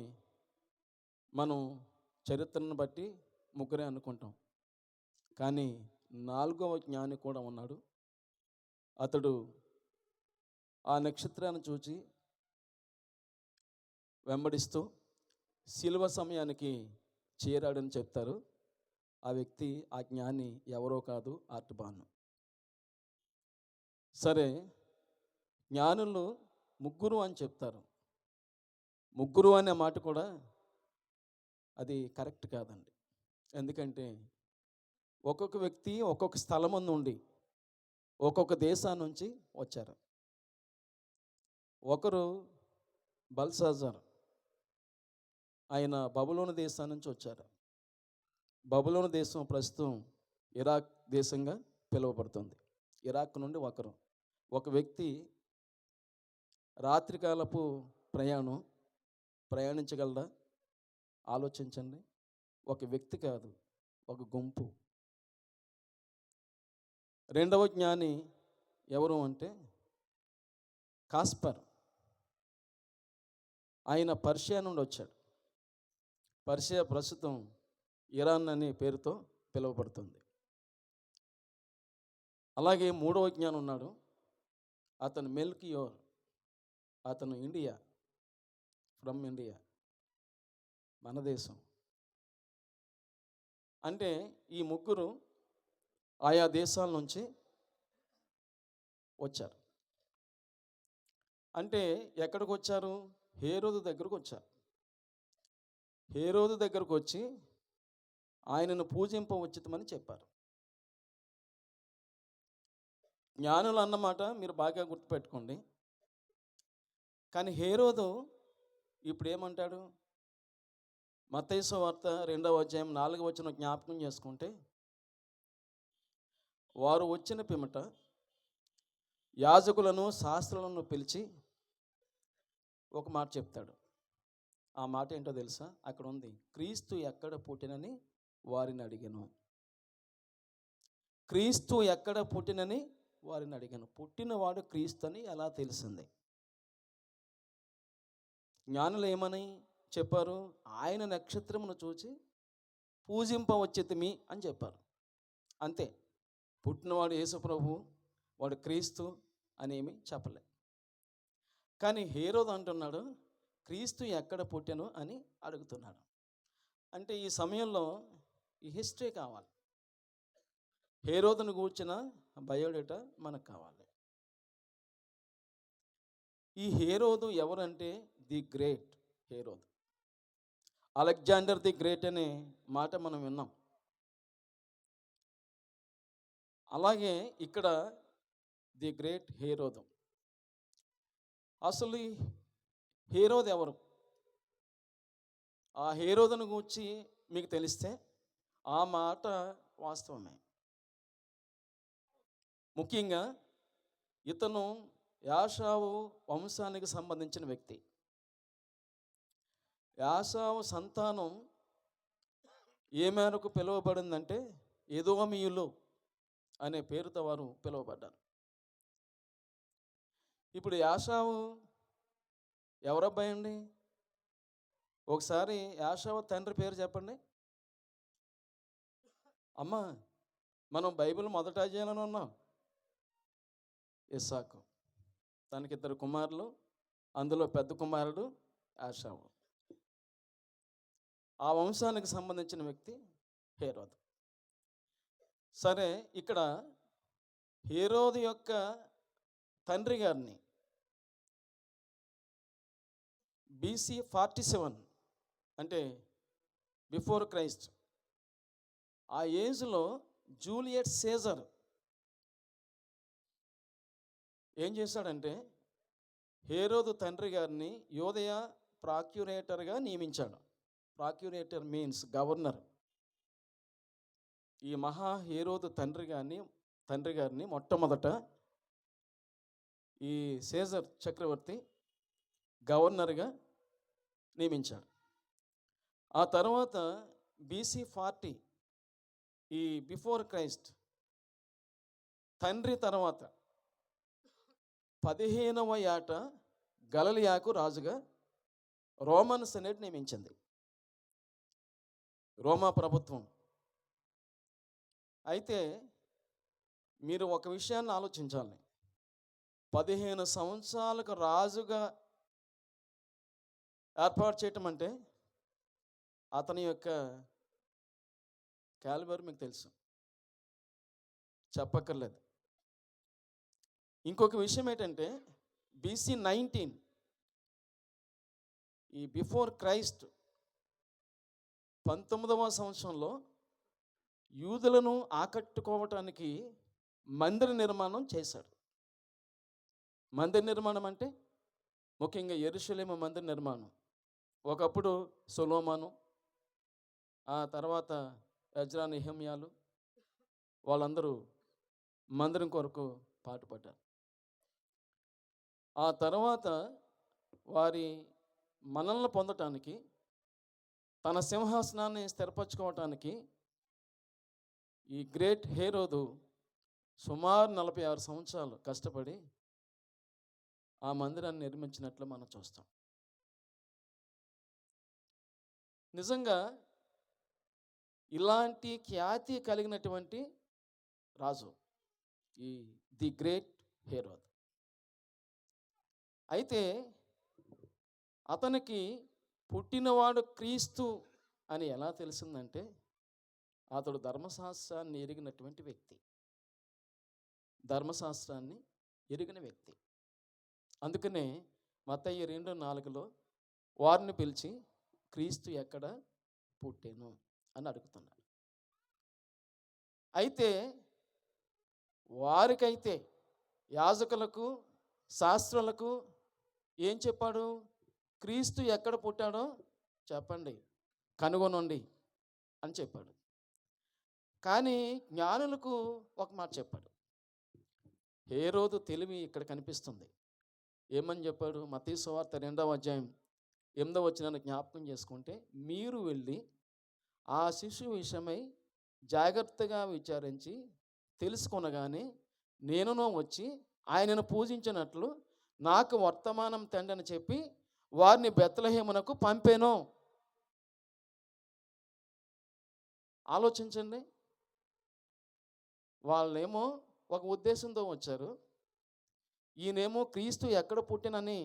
మనం చరిత్రను బట్టి ముగ్గురే అనుకుంటాం, కానీ 4వ జ్ఞాని కూడా ఉన్నాడు. అతడు ఆ నక్షత్రాన్ని చూచి వెంబడిస్తూ శిలువ సమయానికి చేరాడని చెప్తారు. ఆ వ్యక్తి, ఆ జ్ఞాని ఎవరో కాదు, ఆర్టిబాను. సరే, జ్ఞానులు ముగ్గురు అని చెప్తారు. ముగ్గురు అనే మాట కూడా అది కరెక్ట్ కాదండి. ఎందుకంటే ఒక్కొక్క వ్యక్తి ఒక్కొక్క స్థలం నుండి ఒక్కొక్క దేశం నుంచి వచ్చారు. ఒకరు బల్సాజర్, ఆయన బబులోను దేశం నుంచి వచ్చారు. బబులోను దేశం ప్రస్తుతం ఇరాక్ దేశంగా పిలువబడుతుంది. ఇరాక్ నుండి ఒక వ్యక్తి రాత్రికాలపు ప్రయాణించగలరా? ఆలోచించండి. ఒక వ్యక్తి కాదు, ఒక గుంపు. 2వ జ్ఞాని ఎవరు అంటే కాస్పర్. ఆయన పర్షియా నుండి వచ్చాడు. పర్షియా ప్రస్తుతం ఇరాన్ అనే పేరుతో పిలువబడుతుంది. అలాగే 3వ జ్ఞాని ఉన్నాడు. అతను మెల్కియోర్. అతను ఫ్రమ్ ఇండియా, మన దేశం. అంటే ఈ ముగ్గురు ఆయా దేశాల నుంచి వచ్చారు. అంటే ఎక్కడికి వచ్చారు? హేరోదు దగ్గరకు వచ్చారు. హేరోదు దగ్గరకు వచ్చి ఆయనను పూజింపవచ్చుతమని చెప్పారు. జ్ఞానులు అన్నమాట మీరు బాగా గుర్తుపెట్టుకోండి. కానీ హేరోదు ఇప్పుడు ఏమంటాడు? మత్తయి సువార్త 2వ అధ్యాయం 4వ వచనం జ్ఞాపకం చేసుకుంటే, వారు వచ్చిన పిమ్మట యాజకులను శాస్త్రులను పిలిచి ఒక మాట చెప్తాడు. ఆ మాట ఏంటో తెలుసా? అక్కడ ఉంది, క్రీస్తు ఎక్కడ పుట్టినని వారిని అడిగాను. క్రీస్తు ఎక్కడ పుట్టినని వారిని అడిగాను. పుట్టినవాడు క్రీస్తు అని ఎలా తెలిసింది? జ్ఞానులు ఏమని చెప్పారు? ఆయన నక్షత్రమును చూచి పూజింపవచ్చితిమి అని చెప్పారు. అంతే. పుట్టినవాడు యేసుప్రభు, వాడు క్రీస్తు అనేమి చెప్పలే. కానీ హేరోదు అంటున్నాడు, క్రీస్తు ఎక్కడ పుట్టెను అని అడుగుతున్నాడు. అంటే ఈ సమయంలో ఈ హిస్టరీ కావాలి. హేరోదును గూర్చిన బయోడేటా మనకు కావాలి. ఈ హేరోదు ఎవరంటే the great Herod. Alexander the great అనే మాట మనం విన్నాం. అలాగే ఇక్కడ ది గ్రేట్ హేరోదు. అసలు ఈ హేరోదు ఎవరు? ఆ హేరోదును గూర్చి మీకు తెలిస్తే ఆ మాట వాస్తవమే. ముఖ్యంగా ఇతను యాషావు వంశానికి సంబంధించిన వ్యక్తి. యాషావు సంతానం ఏ మేరకు పిలువబడిందంటే ఎదోమీయులు అనే పేరుతో వారు పిలువబడ్డారు. ఇప్పుడు యాషావు ఎవరబ్బాయి అండి? ఒకసారి యాషావు తండ్రి పేరు చెప్పండి. అమ్మా, మనం బైబిల్ మొదటి అధ్యాయంలోనే ఉన్నాం. ఇస్సాకు. తనకి 2 కుమారులు, అందులో పెద్ద కుమారుడు యాషావు. ఆ వంశానికి సంబంధించిన వ్యక్తి హేరోదు. సరే, ఇక్కడ హేరోదు యొక్క తండ్రి గారిని BC 47 అంటే బిఫోర్ క్రైస్ట్ ఆ ఏజ్లో జూలియట్ సీజర్ ఏం చేశాడంటే హేరోదు తండ్రి గారిని యోదయ ప్రాక్యురేటర్గా నియమించాడు. ప్రాక్యురేటర్ మీన్స్ గవర్నర్. ఈ మహా హేరోదు తండ్రి గారిని మొట్టమొదట ఈ సీజర్ చక్రవర్తి గవర్నర్గా నియమించాడు. ఆ తర్వాత BC 40 ఈ బిఫోర్ క్రైస్ట్ తండ్రి తర్వాత 15వ ఏట గలిలయకు రాజుగా రోమన్ సెనేట్ నియమించింది. రోమా ప్రభుత్వం. అయితే మీరు ఒక విషయాన్ని ఆలోచించాలి. 15 సంవత్సరాలకు రాజుగా ఏర్పాటు చేయటం అంటే అతని యొక్క క్యాలిబర్ మీకు తెలుసు, చెప్పక్కర్లేదు. ఇంకొక విషయం ఏంటంటే BC 19 ఈ బిఫోర్ క్రైస్ట్ 19వ సంవత్సరంలో యూదులను ఆకట్టుకోవటానికి మందిర నిర్మాణం చేశాడు. మందిర నిర్మాణం అంటే ముఖ్యంగా యెరూషలేము మందిర నిర్మాణం. ఒకప్పుడు సొలొమోను, ఆ తర్వాత ఎజ్రా, నెహెమ్యాలు వాళ్ళందరూ మందిరం కొరకు పాటుపడ్డారు. ఆ తర్వాత వారి మనల్ని పొందటానికి, తన సింహాసనాన్ని స్థిరపరచుకోవటానికి ఈ గ్రేట్ హేరోదు సుమారు 46 సంవత్సరాలు కష్టపడి ఆ మందిరాన్ని నిర్మించినట్లు మనం చూస్తాం. నిజంగా ఇలాంటి ఖ్యాతి కలిగినటువంటి రాజు ఈ ది గ్రేట్ హేరోదు. అయితే అతనికి పుట్టినవాడు క్రీస్తు అని ఎలా తెలిసిందంటే అతడు ధర్మశాస్త్రాన్ని ఎరిగినటువంటి వ్యక్తి. ధర్మశాస్త్రాన్ని ఎరిగిన వ్యక్తి. అందుకనే మత్తయి 2:4 వారిని పిలిచి క్రీస్తు ఎక్కడ పుట్టెను అని అడుగుతున్నాడు. అయితే వారికైతే యాజకులకు శాస్త్రులకు ఏం చెప్పాడు? క్రీస్తు ఎక్కడ పుట్టాడో చెప్పండి, కనుగొనండి అని చెప్పాడు. కానీ జ్ఞానులకు ఒక మాట చెప్పాడు. హేరోదు తెలివి ఇక్కడ కనిపిస్తుంది. ఏమని చెప్పాడు? మత్తయి సువార్త 2వ అధ్యాయం 8వ వచనాన్ని జ్ఞాపకం చేసుకుంటే, మీరు వెళ్ళి ఆ శిశువు విషయమై జాగ్రత్తగా విచారించి తెలుసుకొనగానే నేనునో వచ్చి ఆయనను పూజించినట్లు నాకు వర్తమానం తండ్రి అని చెప్పి వారిని బెత్లెహేమునకు పంపాను. ఆలోచించండి. వాళ్ళేమో ఒక ఉద్దేశంతో వచ్చారు, ఈయనేమో క్రీస్తు ఎక్కడ పుట్టినని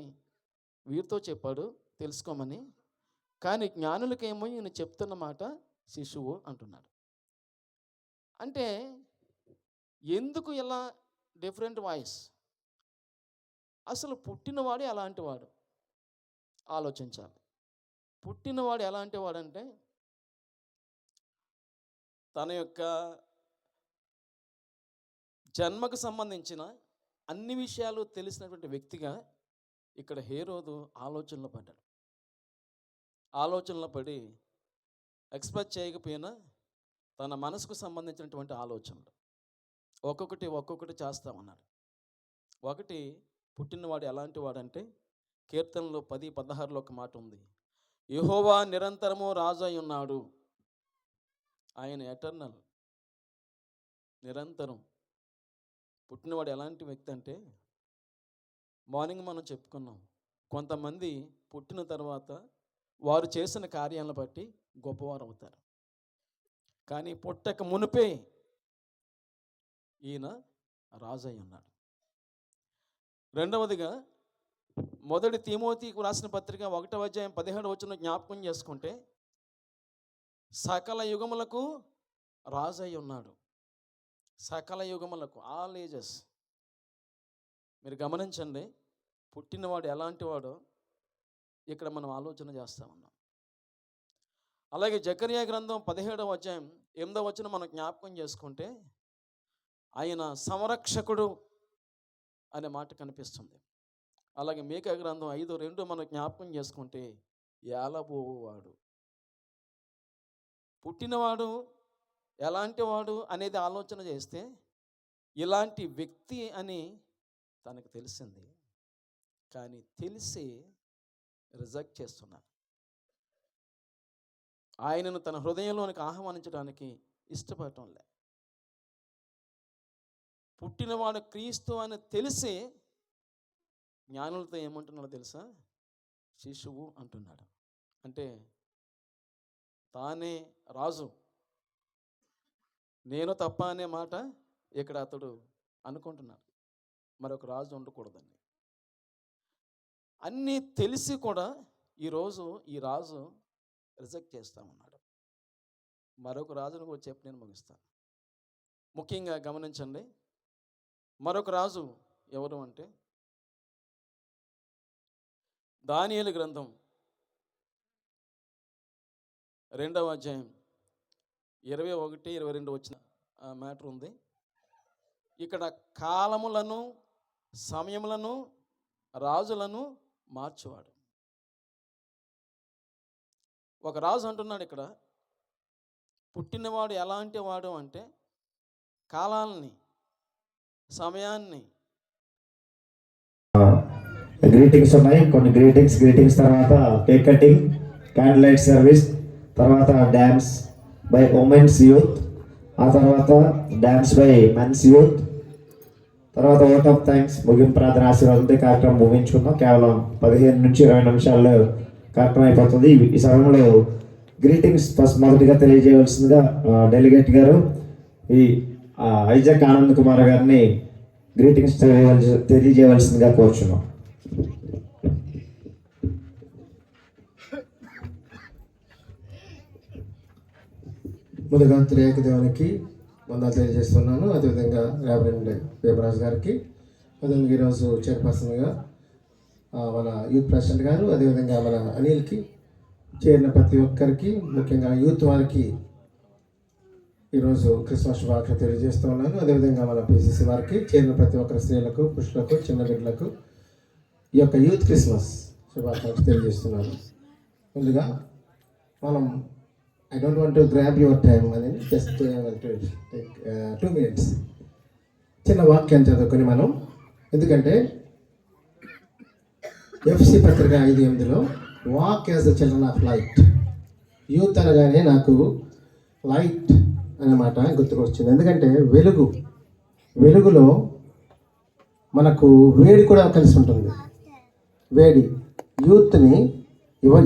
వీరితో చెప్పాడు తెలుసుకోమని. కానీ జ్ఞానులకేమో ఈయన చెప్తున్న మాట శిశువు అంటున్నాడు. అంటే ఎందుకు ఇలా డిఫరెంట్ వాయిస్? అసలు పుట్టినవాడు ఎలాంటి వాడు ఆలోచించాలి. పుట్టినవాడు ఎలాంటి వాడంటే తన యొక్క జన్మకు సంబంధించిన అన్ని విషయాలు తెలిసినటువంటి వ్యక్తిగా ఇక్కడ హేరోదు ఆలోచనలో పడ్డాడు. ఆలోచనలో పడి ఎక్స్పెక్ట్ చేయకపోయినా తన మనసుకు సంబంధించినటువంటి ఆలోచనలు ఒక్కొక్కటి చేస్తామన్నాడు. ఒకటి, పుట్టినవాడు ఎలాంటి వాడంటే కీర్తనలో 10:16 ఒక మాట ఉంది, యెహోవా నిరంతరము రాజు అయి ఉన్నాడు. ఆయన ఎటర్నల్, నిరంతరం. పుట్టినవాడు ఎలాంటి వ్యక్తి అంటే, మార్నింగ్ మనం చెప్పుకున్నాం, కొంతమంది పుట్టిన తర్వాత వారు చేసిన కార్యాలను బట్టి గొప్పవారు అవుతారు. కానీ పుట్టక మునిపే ఈయన రాజు అయి ఉన్నాడు. రెండవదిగా మొదటి తిమోతికి రాసిన పత్రిక 1వ అధ్యాయం 17వ వచనం జ్ఞాపకం చేసుకుంటే, సకల యుగములకు రాజు అయి ఉన్నాడు. సకల యుగములకు, ఆల్ ఏజెస్. మీరు గమనించండి, పుట్టినవాడు ఎలాంటి వాడో ఇక్కడ మనం ఆలోచన చేస్తూ ఉన్నాం. అలాగే జకర్యా గ్రంథం 17వ అధ్యాయం 8వ వచనం మనం జ్ఞాపకం చేసుకుంటే, ఆయన సంరక్షకుడు అనే మాట కనిపిస్తుంది. అలాగే మీకా గ్రంథం 5:2 మనం జ్ఞాపకం చేసుకుంటే, ఏలబోవాడు. పుట్టినవాడు ఎలాంటి వాడు అనేది ఆలోచన చేస్తే ఇలాంటి వ్యక్తి అని తనకు తెలిసింది. కానీ తెలిసి రిజెక్ట్ చేస్తున్నారు. ఆయనను తన హృదయంలోనికి ఆహ్వానించడానికి ఇష్టపడటం లే. పుట్టినవాడు క్రీస్తు అని తెలిసి జ్ఞానులతో ఏమంటున్నాడో తెలుసా? శిశువు అంటున్నాడు. అంటే తానే రాజు, నేను తప్ప అనే మాట ఇక్కడ అతడు అనుకుంటున్నాడు. మరొక రాజు ఉండకూడదండి. అన్నీ తెలిసి కూడా ఈరోజు ఈ రాజు రిజెక్ట్ చేస్తూ ఉన్నాడు. మరొక రాజును కూడా చెప్పి నేను ముగిస్తాను. ముఖ్యంగా గమనించండి, మరొక రాజు ఎవరు అంటే దానియేలు గ్రంథం 2వ అధ్యాయం 21-22 వచ్చిన మ్యాటర్ ఉంది. ఇక్కడ కాలములను సమయములను రాజులను మార్చువాడు. ఒక రాజు అంటున్నాడు ఇక్కడ, పుట్టినవాడు ఎలాంటి వాడు అంటే కాలాలని, సమయాన్ని. గ్రీటింగ్స్ ఉన్నాయి. కొన్ని గ్రీటింగ్స్ తర్వాత cake cutting, candle light service, తర్వాత డ్యాన్స్ బై ఉమెన్స్ యూత్, ఆ తర్వాత డ్యాన్స్ బై మెన్స్ యూత్, తర్వాత ఓట్ ఆఫ్ థ్యాంక్స్, ముగింపు ప్రార్థన, ఆశీర్వాదంతో కార్యక్రమం ముగించుకున్నాం. కేవలం 15-20 నిమిషాల్లో కార్యక్రమం అయిపోతుంది. ఈ సమయంలో గ్రీటింగ్స్ మొదటిగా తెలియజేయవలసిందిగా డెలిగేట్ గారు ఈ ఐజాక్ ఆనంద్ కుమార్ గారిని గ్రీటింగ్స్ తెలియజేయవలసిందిగా కోరుచున్నాం. ముందుగా త్రియేక దేవునికి వందనాలు తెలియజేస్తున్నాను. అదేవిధంగా రెవరెండ్ దేవరాజు గారికి, అదేవిధంగా ఈరోజు చైర్పర్సన్గా మన యూత్ ప్రెసిడెంట్ గారు, అదేవిధంగా మన అనిల్కి, చేరిన ప్రతి ఒక్కరికి, ముఖ్యంగా యూత్ వారికి ఈరోజు క్రిస్మస్ శుభాకాంక్షలు తెలియజేస్తూ ఉన్నాను. అదేవిధంగా మన పిసిసి వారికి, చేరిన ప్రతి ఒక్కరి స్త్రీలకు, పురుషులకు, చిన్న బిడ్డలకు ఈ యొక్క యూత్ క్రిస్మస్ శుభాకాంక్షలు తెలియజేస్తున్నాను. ముందుగా మనం I don't want to grab your time అని జస్ట్ టేక్ 2 minutes చిన్న వాక్యం చదువుకొని మనం, ఎందుకంటే ఎఫ్సి పత్రిక 5:8లో walk as the children of light, youth అనగానే నాకు లైట్ అన్నమాట గుర్తుకొచ్చింది. ఎందుకంటే వెలుగులో మనకు వేడి కూడా కలిసి ఉంటుంది. వేడి యూత్ని,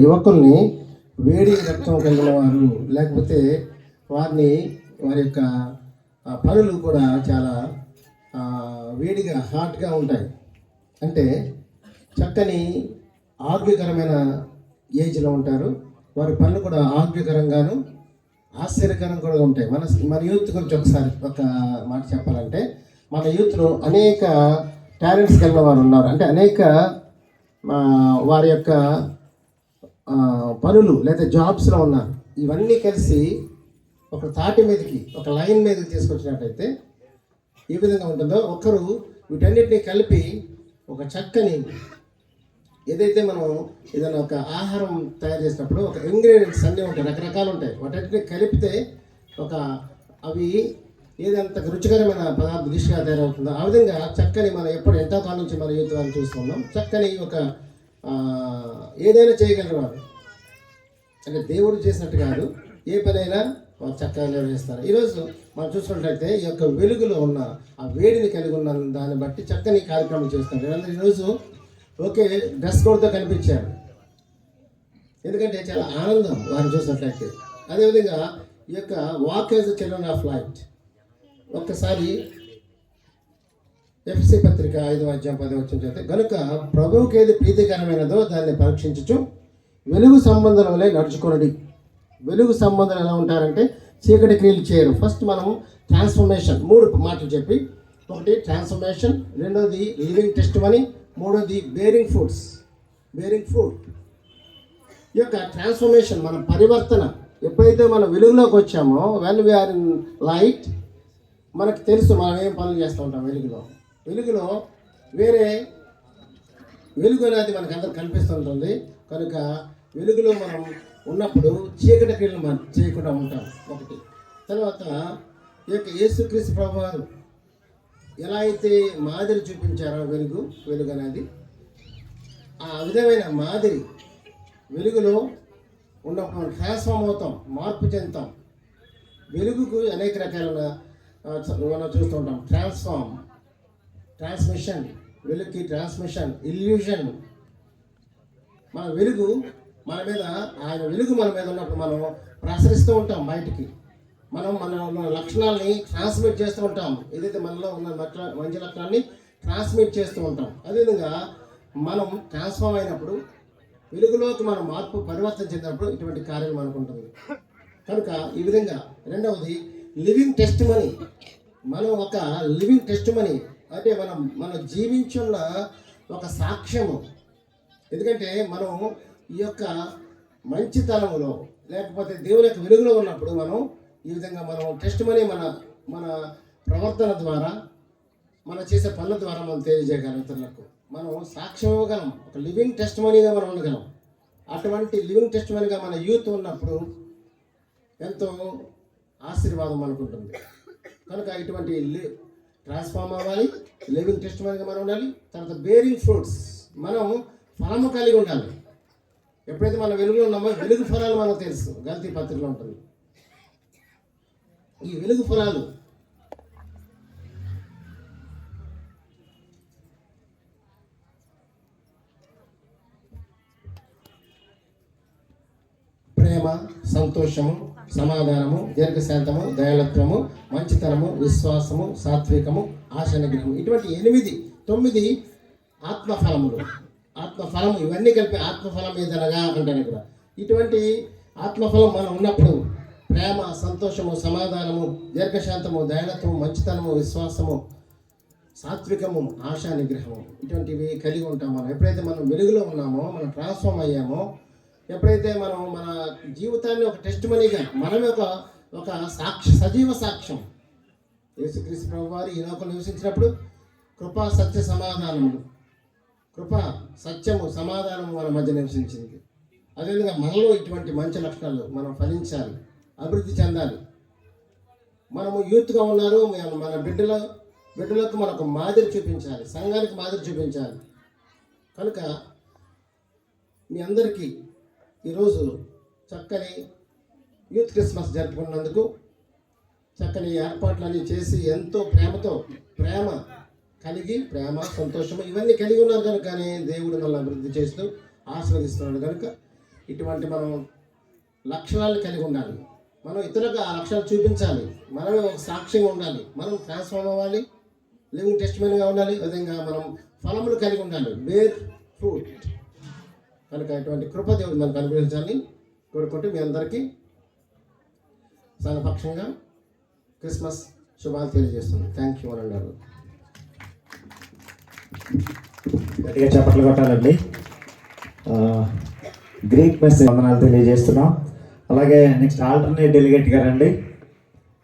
యువకుల్ని వేడి రక్తం కలిగిన వారు, లేకపోతే వారి యొక్క పనులు కూడా చాలా వేడిగా హాట్గా ఉంటాయి. అంటే చక్కని ఆరోగ్యకరమైన ఏజ్లో ఉంటారు. వారి పనులు కూడా ఆరోగ్యకరంగాను ఆశ్చర్యకరంగా కూడా ఉంటాయి. మన యూత్ గురించి ఒకసారి ఒక మాట చెప్పాలంటే, మన యూత్లో అనేక టాలెంట్స్ కలిగిన వారు ఉన్నారు. అంటే అనేక వారి యొక్క పనులు లేదా జాబ్స్లో ఉన్నారు. ఇవన్నీ కలిసి ఒక తాటి మీదకి, ఒక లైన్ మీదకి తీసుకొచ్చినట్టయితే ఏ విధంగా ఉంటుందో, ఒకరు వీటన్నిటిని కలిపి ఒక చక్కని, ఏదైతే మనం ఏదైనా ఒక ఆహారం తయారు చేసినప్పుడు ఒక ఇంగ్రీడియంట్స్ అన్నీ ఉంటాయి, రకరకాలు ఉంటాయి. వాటన్నిటిని కలిపితే అవి ఏదంత రుచికరమైన పదార్థ డిష్గా తయారవుతుందో, ఆ విధంగా చక్కని మనం ఎంతో కాలం నుంచి మన యూత్ వారిని చూస్తున్నాం. చక్కని ఒక ఏదైనా చేయగలరు వారు. అంటే దేవుడు చేసినట్టు కాదు, ఏ పనైనా వారు చక్కగా నిర్వహిస్తారు. ఈరోజు మనం చూసినట్లయితే ఈ యొక్క వెలుగులో ఉన్న ఆ వేడిని కలిగి ఉన్న దాన్ని బట్టి చక్కని కార్యక్రమం చేస్తున్నారు. వీళ్ళందరూ ఈరోజు ఓకే డ్రెస్ కోడ్తో కనిపించారు, ఎందుకంటే చాలా ఆనందం వారిని చూసినట్లయితే. అదేవిధంగా ఈ యొక్క walk as the children of light, ఒక్కసారి ఎఫ్సి పత్రిక 5:10 చేస్తే, కనుక ప్రభువుకి ఏది ప్రీతికరమైనదో దాన్ని పరీక్షించుచు వెలుగు సంబంధంలో నడుచుకునడి. వెలుగు సంబంధం ఎలా ఉంటారంటే చీకటి క్రియలు చేయరు. ఫస్ట్ మనం ట్రాన్స్ఫర్మేషన్, 3 మాటలు చెప్పి, ఒకటి ట్రాన్స్ఫర్మేషన్, రెండోది లివింగ్ టెస్టిమనీ, మూడోది బేరింగ్ ఫ్రూట్. ఈ యొక్క ట్రాన్స్ఫర్మేషన్, మన పరివర్తన, ఎప్పుడైతే మనం వెలుగులోకి వచ్చామో, వెన్ వీఆర్ ఇన్ లైట్, మనకు తెలుసు మనం ఏం పనులు చేస్తూ ఉంటాం. వెలుగులో వేరే వెలుగు అనేది మనకు అందరు కనిపిస్తుంటుంది. కనుక వెలుగులో మనం ఉన్నప్పుడు చీకటి క్రియలు మనం చేయకుండా ఉంటాం ఒకటి. తర్వాత ఈ యొక్క యేసుక్రీస్తు ప్రభువారు ఎలా అయితే మాదిరి చూపించారో వెలుగు అనేది, ఆ విధమైన మాదిరి వెలుగులో ఉన్నప్పుడు మనం ట్రాన్స్ఫార్మ్ అవుతాం, మార్పు చెందుతాం. వెలుగుకు అనేక రకాల మనం చూస్తూ ఉంటాం. ట్రాన్స్మిషన్, వెలుగుకి ట్రాన్స్మిషన్, ఇల్యూషన్. మన వెలుగు మన మీద, ఆయన వెలుగు మన మీద ఉన్నప్పుడు మనం ప్రసరిస్తూ ఉంటాం బయటికి. మన లక్షణాలని ట్రాన్స్మిట్ చేస్తూ ఉంటాం. ఏదైతే మనలో ఉన్న మంచి లక్షణాన్ని ట్రాన్స్మిట్ చేస్తూ ఉంటాం. అదేవిధంగా మనం ట్రాన్స్ఫార్మ్ అయినప్పుడు, వెలుగులోకి మనం పరివర్తన చెందినప్పుడు ఇటువంటి కార్యాలు మనకు ఉంటుంది. కనుక ఈ విధంగా రెండవది లివింగ్ టెస్టిమనీ. మనం ఒక లివింగ్ టెస్టిమనీ అంటే మనం జీవించున్న ఒక సాక్ష్యము. ఎందుకంటే మనం ఈ యొక్క మంచితనములో లేకపోతే దేవుని యొక్క వెలుగులో ఉన్నప్పుడు మనం ఈ విధంగా మనం టెస్టిమనీ మన ప్రవర్తన ద్వారా, మనం చేసే పనుల ద్వారా మనం తెలియజేయగలం ఇతరులకు. మనం సాక్ష్యం ఇవ్వగలం, ఒక లివింగ్ టెస్టిమనీగా మనం ఉండగలం. అటువంటి లివింగ్ టెస్టిమనీగా మన యూత్ ఉన్నప్పుడు ఎంతో ఆశీర్వాదం అనుకుంటుంది. కనుక ఇటువంటి ట్రాన్స్ఫార్మ్ అవ్వాలి, లివింగ్ టెస్టిమనీగా మనం ఉండాలి. తర్వాత బేరింగ్ ఫ్రూట్స్, మనం ఫలము కలిగి ఉండాలి. ఎప్పుడైతే మనం వెలుగులో ఉన్నామో వెలుగు ఫలాలు మనకు తెలుసు, గల్తీ పత్రికలో ఉంటుంది. ఈ వెలుగు ఫలాలు ప్రేమ, సంతోషము, సమాధానము, దీర్ఘశాంతము, దయాళత్వము, మంచితనము, విశ్వాసము, సాత్వికము, ఆశానిగ్రహము. ఇటువంటి 9 ఆత్మఫలములు. ఆత్మఫలము ఇవన్నీ కలిపి ఆత్మఫలం ఏదనగా అంటాను ఇక్కడ. ఇటువంటి ఆత్మఫలం మనం ఉన్నప్పుడు ప్రేమ, సంతోషము, సమాధానము, దీర్ఘశాంతము, దయాళత్వము, మంచితనము, విశ్వాసము, సాత్వికము, ఆశా నిగ్రహము, ఇటువంటివి కలిగి ఉంటాం. మనం ఎప్పుడైతే మనం వెలుగులో ఉన్నామో, మనం ట్రాన్స్ఫార్మ్ అయ్యామో, ఎప్పుడైతే మనం మన జీవితాన్ని ఒక టెస్ట్ మనీగా మనమే ఒక సజీవ సాక్ష్యం. యేసుక్రీస్తు ప్రభు వారు ఈ లోకంలో నివసించినప్పుడు కృపా సత్య సమాధానములు, కృప సత్యము సమాధానము మన మధ్య నివసించింది. అదేవిధంగా మనలో ఇటువంటి మంచి లక్షణాలు మనం ఫలించాలి, అభివృద్ధి చెందాలి. మనము యూత్గా ఉన్నారు, మన బిడ్డలకు మనకు మాదిరి చూపించాలి, సంఘానికి మాదిరి చూపించాలి. కనుక మీ అందరికీ ఈరోజు చక్కని యూత్ క్రిస్మస్ జరుపుకున్నందుకు, చక్కని ఏర్పాట్లన్నీ చేసి ఎంతో ప్రేమ కలిగి, ప్రేమ సంతోషము ఇవన్నీ కలిగి ఉన్నారు కనుకనే దేవుడు మనల్ని అభివృద్ధి చేస్తూ ఆశీర్వదిస్తున్నాడు. కనుక ఇటువంటి మనం లక్షణాలు కలిగి ఉండాలి. మనం ఇతరులకు ఆ లక్షణాలు చూపించాలి. మనమే ఒక సాక్ష్యంగా ఉండాలి. మనం ట్రాన్స్ఫార్మ్ అవ్వాలి, లివింగ్ టెస్టిమనీగా ఉండాలి. విధంగా మనం ఫలములు కలిగి ఉండాలి, బేర్ ఫ్రూట్. కనుక ఇటువంటి కృప దేవుడు మనకు అనుగ్రహించాలని కోరుకుంటూ మీ అందరికీ సంఘపక్షంగా క్రిస్మస్ శుభాలు తెలియజేస్తున్నాను. థ్యాంక్ యూ అని అన్నారు. గట్టిగా చప్పట్లు కొట్టాలండి. గ్రీక్ మెసేజ్ వందనాలు తెలియజేస్తున్నాం. అలాగే నెక్స్ట్ ఆల్టర్నేట్ డెలిగేట్ గారు అండి.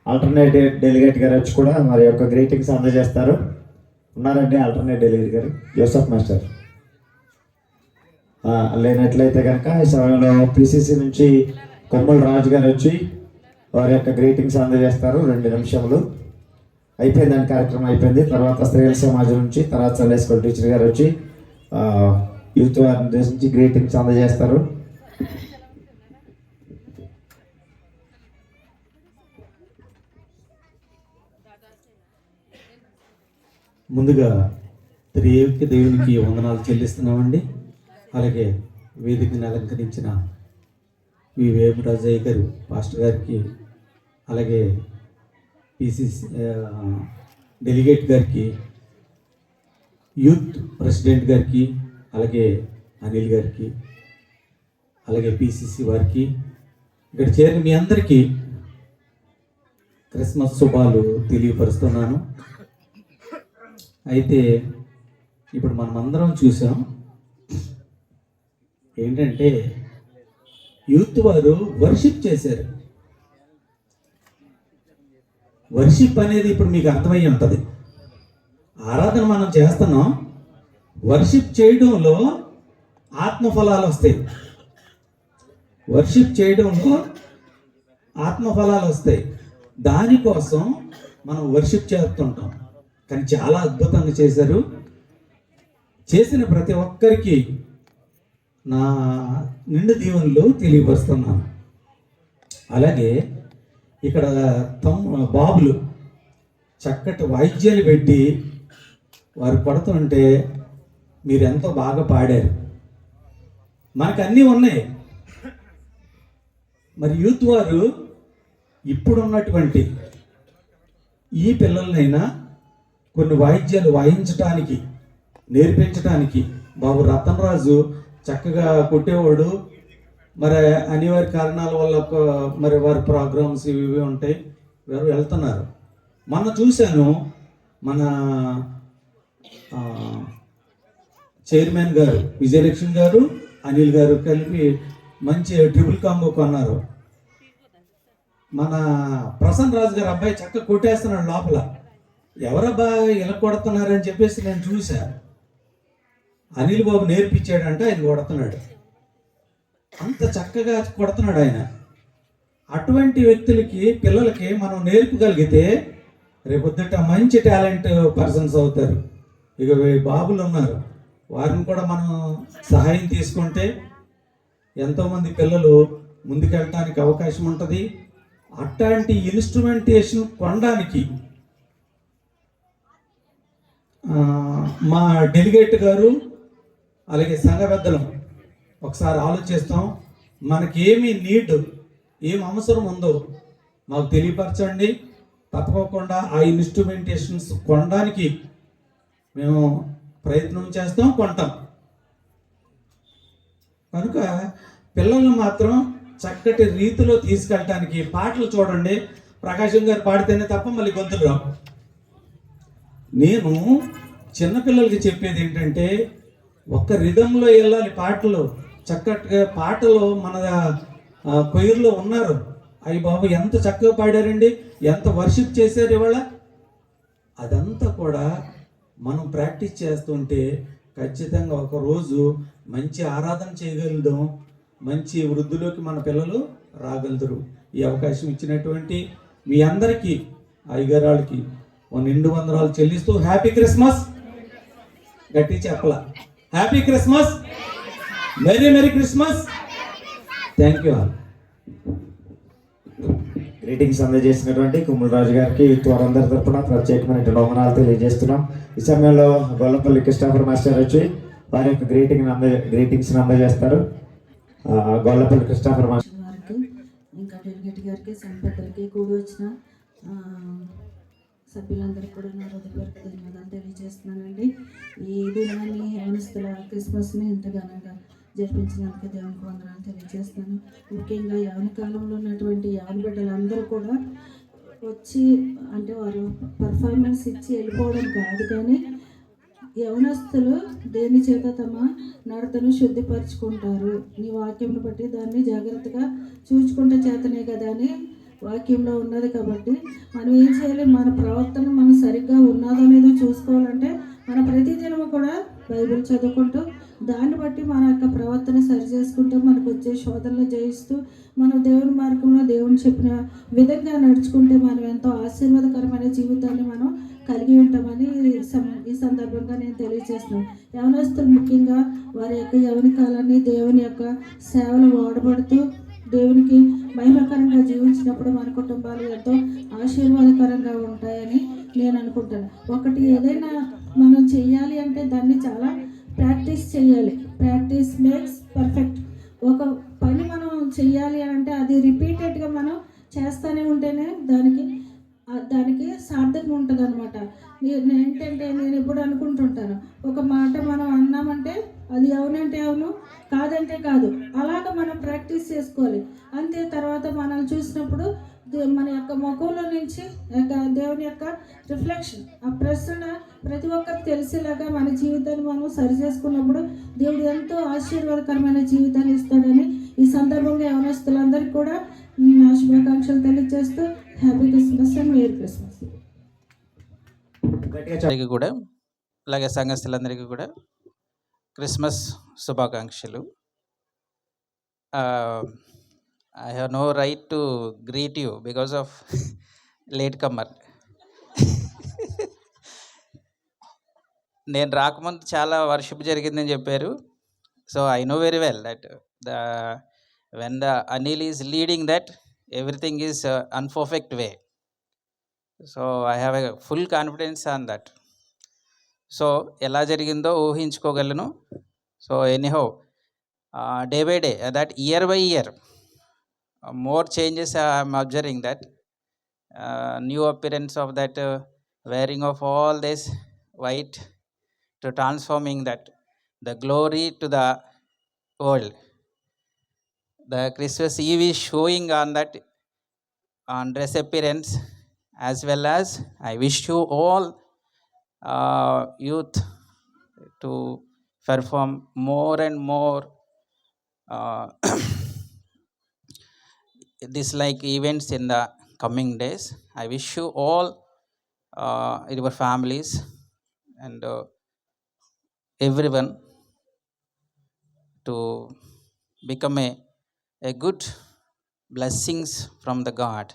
ఆల్టర్నేట్ డెలిగేట్ గారు వచ్చి కూడా మరి యొక్క గ్రీటింగ్స్ అందజేస్తారు. ఉన్నారండి ఆల్టర్నేట్ డెలిగేట్ గారు? జోసఫ్ మాస్టర్ లేనట్లయితే కనుక ఈ సమయంలో పిసిసి నుంచి కొమ్మల రాజు గారు వచ్చి వారి యొక్క గ్రీటింగ్స్ అందజేస్తారు. 2 నిమిషములు అయిపోయిందని కార్యక్రమం అయిపోయింది. తర్వాత స్త్రీల సమాజం నుంచి, తర్వాత సండే స్కూల్ టీచర్ గారు వచ్చి యూత్ వారిని ఉద్దేశించి గ్రీటింగ్స్ అందజేస్తారు. ముందుగా త్రియేక దేవునికి వందనాలు చెల్లిస్తున్నామండి. అలాగే వేదికని అలంకరించిన వి వేమరాజయ్య గారు పాస్టర్ గారికి, అలాగే పిసిసి డెలిగేట్ గారికి, యూత్ ప్రెసిడెంట్ గారికి, అలాగే అనిల్ గారికి, అలాగే పిసిసి వారికి, ఇక్కడ చేరిన మీ అందరికీ క్రిస్మస్ శుభాలు తెలియపరుస్తున్నాను. అయితే ఇప్పుడు మనం అందరం చూసాం ఏంటంటే యూత్ వారు వర్షిప్ చేశారు. వర్షిప్ అనేది ఇప్పుడు మీకు అర్థమయ్యి ఉంటుంది. ఆరాధన మనం చేస్తున్నాం, వర్షిప్ చేయడంలో ఆత్మఫలాలు వస్తాయి. వర్షిప్ చేయడంలో ఆత్మఫలాలు వస్తాయి. దానికోసం మనం వర్షిప్ చేస్తుంటాం. కానీ చాలా అద్భుతంగా చేశారు. చేసిన ప్రతి ఒక్కరికి నా నిండు దీవెనలు తెలియపరుస్తున్నాను. అలాగే ఇక్కడ బాబులు చక్కటి వాయిద్యాలు పెట్టి వారు పడుతుంటే మీరు ఎంతో బాగా పాడారు. మనకు అన్నీ ఉన్నాయి. మరి యూత్ వారు ఇప్పుడున్నటువంటి ఈ పిల్లలనైనా కొన్ని వాయిద్యాలు వాయించడానికి నేర్పించడానికి, బాబు రతన్ రాజు చక్కగా కొట్టేవాడు. మరి అనివార్య కారణాల వల్ల మరి వారి ప్రోగ్రామ్స్ ఇవి ఉంటాయి, వారు వెళ్తున్నారు. మొన్న చూశాను మన చైర్మన్ గారు విజయలక్ష్మి గారు, అనిల్ గారు కలిపి మంచి ట్రిపుల్ కాంబో కొన్నారు. మన ప్రసన్న రాజు గారు అబ్బాయి చక్కగా కొట్టేస్తున్నాడు లోపల. ఎవరబ్బా ఇలా కొడుతున్నారని చెప్పేసి నేను చూసా. అనిల్ బాబు నేర్పించాడంటే ఆయన కొడుతున్నాడు. అంత చక్కగా కొడుతున్నాడు ఆయన. అటువంటి వ్యక్తులకి, పిల్లలకి మనం నేర్పగలిగితే రేపొద్దుట మంచి టాలెంట్ పర్సన్స్ అవుతారు. ఇక బాబులు ఉన్నారు, వారిని కూడా మనం సహాయం తీసుకుంటే ఎంతోమంది పిల్లలు ముందుకెళ్ళటానికి అవకాశం ఉంటుంది. అట్లాంటి ఇన్స్ట్రుమెంటేషన్ కొనడానికి మా డెలిగేట్ గారు అలాగే సంఘ పెద్దలు ఒకసారి ఆలోచిస్తాం. మనకేమి నీడ్, ఏం అవసరం ఉందో మాకు తెలియపరచండి. తప్పకుండా ఆ ఇన్స్ట్రుమెంటేషన్స్ కొనడానికి మేము ప్రయత్నం చేస్తాం, కొంటాం. కనుక పిల్లల్ని మాత్రం చక్కటి రీతిలో తీసుకెళ్ళటానికి పాటలు చూడండి. ప్రకాశం గారు పాడితేనే తప్ప మళ్ళీ గొంతులు రావు. నేను చిన్నపిల్లలకి చెప్పేది ఏంటంటే ఒక్క రిధంలో వెళ్ళాలి పాటలు. చక్కటి పాటలు మన కొయ్యూరులో ఉన్నారు. అయ్యి బాబు ఎంత చక్కగా పాడారండి, ఎంత వర్షిప్ చేశారు ఇవాళ. అదంతా కూడా మనం ప్రాక్టీస్ చేస్తుంటే ఖచ్చితంగా ఒకరోజు మంచి ఆరాధన చేయగలుగుదాం, మంచి వృద్ధిలోకి మన పిల్లలు రాగలుగుతారు. ఈ అవకాశం ఇచ్చినటువంటి మీ అందరికీ అయ్యగారాళ్ళకి నిండు వందనాలు చెల్లిస్తూ హ్యాపీ క్రిస్మస్. గట్టి చెప్పలా, happy Christmas, merry merry Christmas. Thank you all. Greetings అందజేసినటువంటి కుమ్మలరాజు గారికి వారందరి తరఫున ప్రత్యేకమైన వందనాలు తెలియజేస్తున్నాం. ఈ సమయంలో గొల్లపల్లి క్రిస్టాఫర్ మాస్టర్ వచ్చి వారి యొక్క గ్రీటింగ్స్ అందజేస్తారు. గొల్లపల్లి క్రిస్టాఫర్ మాస్టర్ గారికి, ఇంకా డెలిగేట్ గారికి, సంపదలకి, కూడి వచ్చిన సభ్యులందరికీ కూడా నా హృదయపూర్వక ధన్యవాదాలు తెలియజేస్తున్నానండి. ఈ దినాన్ని యవనస్తుల క్రిస్మస్ని ఇంత ఘనంగా జరిపించినందుకు దేవునికి వందనాలు తెలియజేస్తున్నాను. ముఖ్యంగా యవన కాలంలో ఉన్నటువంటి యవన బిడ్డలందరూ కూడా వచ్చి అంటే వారు పర్ఫార్మెన్స్ ఇచ్చి వెళ్ళిపోవడం కాదు, కానీ యవనస్తులు దేని చేత తమ నడతను శుద్ధిపరచుకుంటారు. నీ వాక్యంను బట్టి దాన్ని జాగ్రత్తగా చూచుకుంటే చేతనే కదా అని వాక్యంలో ఉన్నది. కాబట్టి మనం ఏం చేయాలి, మన ప్రవర్తన మనం సరిగ్గా ఉన్నదో లేదో చూసుకోవాలంటే మన ప్రతిదినము కూడా బైబిల్ చదువుకుంటూ దాన్ని బట్టి మన యొక్క ప్రవర్తన సరి చేసుకుంటూ మనకు వచ్చే శోధనలు జయిస్తూ మనం దేవుని మార్గంలో దేవుని చెప్పిన విధంగా నడుచుకుంటే మనం ఎంతో ఆశీర్వాదకరమైన జీవితాన్ని మనం కలిగి ఉంటామని ఈ సందర్భంగా నేను తెలియజేస్తున్నాను. యవనస్తులు ముఖ్యంగా వారి యొక్క యవన కాలాన్ని దేవుని యొక్క సేవలు వాడబడుతూ దేవునికి మహిమకరంగా జీవించినప్పుడు మన కుటుంబాలు ఎంతో ఆశీర్వాదకరంగా ఉంటాయని నేను అనుకుంటాను. ఒకటి ఏదైనా మనం చెయ్యాలి అంటే దాన్ని చాలా ప్రాక్టీస్ చేయాలి. Practice makes perfect. ఒక పని మనం చెయ్యాలి అంటే అది రిపీటెడ్గా మనం చేస్తూనే ఉంటేనే దానికి సార్థకం ఉంటుంది అనమాట. ఏంటంటే నేను ఎప్పుడు అనుకుంటుంటాను, ఒక మాట మనం అన్నామంటే అది అవునంటే అవును, కాదంటే కాదు, అలాగ మనం ప్రాక్టీస్ చేసుకోవాలి. అంతే తర్వాత మనల్ని చూసినప్పుడు మన యొక్క ముఖంలో నుంచి దేవుని యొక్క రిఫ్లెక్షన్, ఆ ప్రశ్న ప్రతి ఒక్కరికి తెలిసేలాగా మన జీవితాన్ని మనం సరి చేసుకున్నప్పుడు దేవుడు ఎంతో ఆశీర్వాదకరమైన జీవితాన్ని ఇస్తాడని ఈ సందర్భంగా యవనస్తులందరికీ కూడా నా శుభాకాంక్షలు తెలియజేస్తూ happy Christmas and merry Christmas. కూడా అలాగే సంఘస్థులందరికీ కూడా క్రిస్మస్ శుభాకాంక్షలు. I have no right to greet you because of late comer. నేను రాకముందు చాలా వర్షిప్ జరిగిందని చెప్పారు. So I know very well that when the Anil is leading that everything is unperfect way. So I have a full confidence on that. So ఎలా జరిగిందో ఊహించుకోగలను. So anyhow day by day that year by year more changes I am observing that new appearance of that wearing of all this white to transforming that the glory to the world. The Christmas Eve is showing on that on dress appearance, as well as I wish you all youth to perform more and more this like events in the coming days. I wish you all your families and everyone to become a good blessings from the God.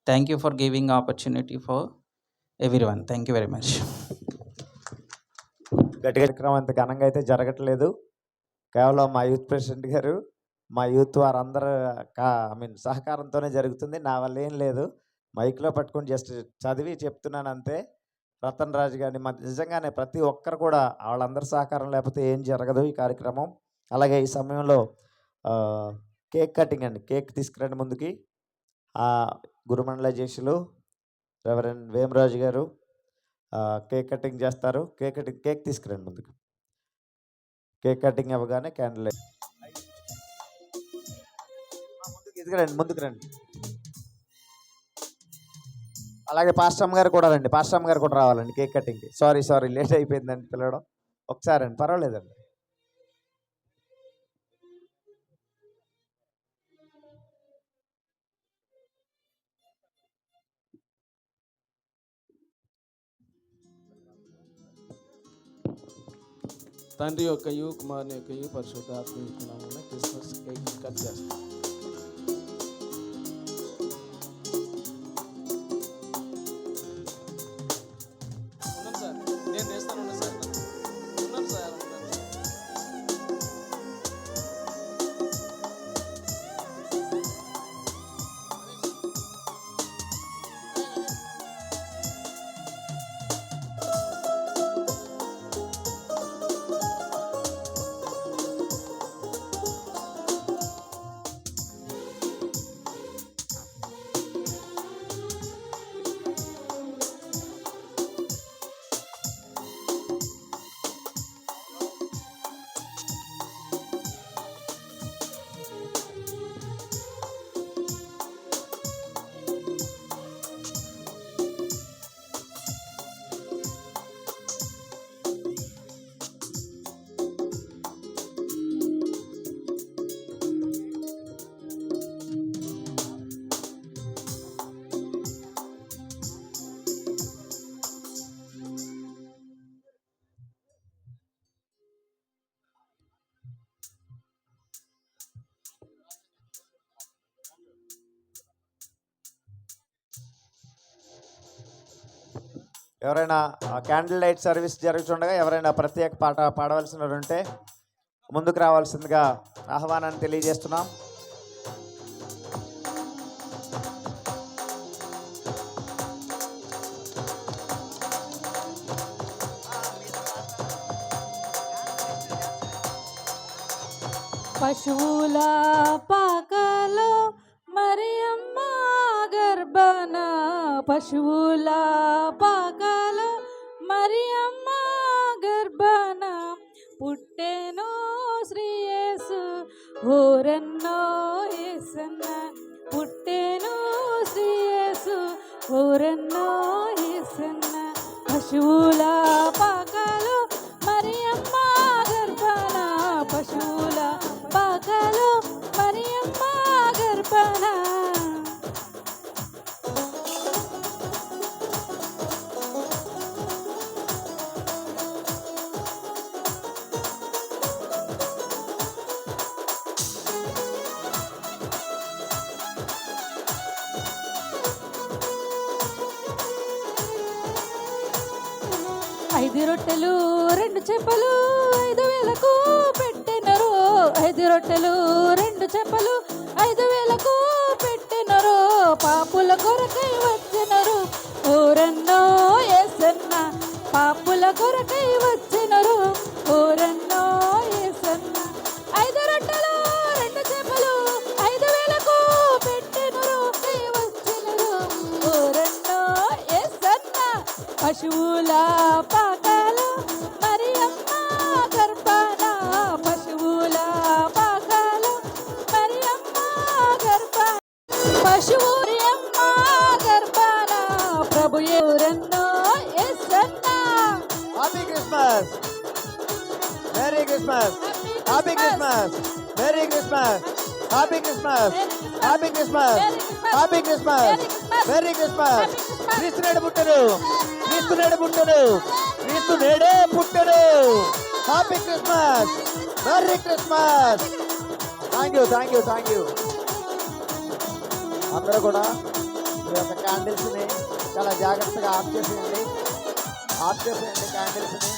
Thank you for giving opportunity for everyone. Thank you very much. కార్యక్రమం అంత ఘనంగా అయితే జరగట్లేదు. కేవలం మా youth president గారు, మా youth వారందరూ సహకారంతోనే జరుగుతుంది. నా వల్ల ఏం లేదు, మైక్లో పట్టుకొని జస్ట్ చదివి చెప్తున్నాను అంతే. రతన్ రాజు గారిని నిజంగానే ప్రతి ఒక్కరు కూడా వాళ్ళందరి సహకారం లేకపోతే ఏం జరగదు ఈ కార్యక్రమం. అలాగే ఈ సమయంలో కేక్ కటింగ్ అండి, కేక్ తీసుకురండి ముందుకి. గురుమండల అధ్యక్షులు రెవరెండ్ వేమరాజు గారు కేక్ కటింగ్ చేస్తారు. కేక్ తీసుకురండి ముందుకు. కేక్ కటింగ్ అవ్వగానే క్యాండిల్ ముందుకు రండి. అలాగే పాస్టమ్ గారు కూడా రండి, పాస్టమ్ గారు కూడా రావాలండి కేక్ కటింగ్కి. సారీ లేట్ అయిపోయిందండి పిలవడం. ఒకసారి అండి, పర్వాలేదండి. తండ్రి యొక్కయు కుమారుని యొక్కయు పరిశుద్ధ ఆత్మ యొక్క నామమున క్రిస్మస్ కేక్ కట్ చేస్తాం. ఉన్నాను సార్, నేను చేస్తాను. ఉన్నాను సార్, ఉన్నాను సార్, ఉన్నాను సార్. ఎవరైనా క్యాండిల్ లైట్ సర్వీస్ జరుగుతుండగా ఎవరైనా ప్రత్యేక పాట పాడవలసిన ఉంటే ముందుకు రావాల్సిందిగా ఆహ్వానాన్ని తెలియజేస్తున్నాం. పశువుల పాకలో మరియమ్మ గర్భన, పశువుల పాకలో మరియమ్మ గర్భన పుట్టెను శ్రీయేసు ఓరన్నో యేసన్న, పుట్టెను శ్రీయేసు ఓరన్నో యేసన్న. పశువుల పాకలో మరియమ్మ గర్భన, పశువుల పాకలో మరియమ్మ గర్భన. ఐదు రొట్టెలు రెండు చేపలు 5,000కు పెట్టెనరు, 5 రొట్టెలు 2 చేపలు 5,000కు పెట్టెనరు. పాపుల కొరకై వచ్చినరు ఓరన్నో యేసన్న, పాపుల కొరకై వచ్చినరు ఓరన్నో యేసన్న. 5 రొట్టెలు 2 చేపలు 5,000కు పెట్టెనరు వచ్చినరు ఓరన్నో యేసన్న. పశువుల పాకలో మరియమ్మ గర్భన, పశువుల పాకలో మరియమ్మ గర్భన, పశువురియమ్మ గర్భన ప్రభు ఎవరన్నో యేసన్న. Happy Christmas, merry Christmas, happy Christmas, merry Christmas, happy Christmas, happy Christmas, happy Christmas, merry Christmas. క్రీస్తు నేడు పుట్టెను, క్రీస్తు నేడు పుట్టెను, క్రీస్తు నేడే పుట్టెను. Happy Christmas, merry Christmas. Thank you, thank you, thank you. అందరూ కూడా మీ యొక్క క్యాండిల్స్ని చాలా జాగ్రత్తగా ఆఫ్ చేసేయండి, ఆఫ్ చేసేయండి క్యాండిల్స్ని.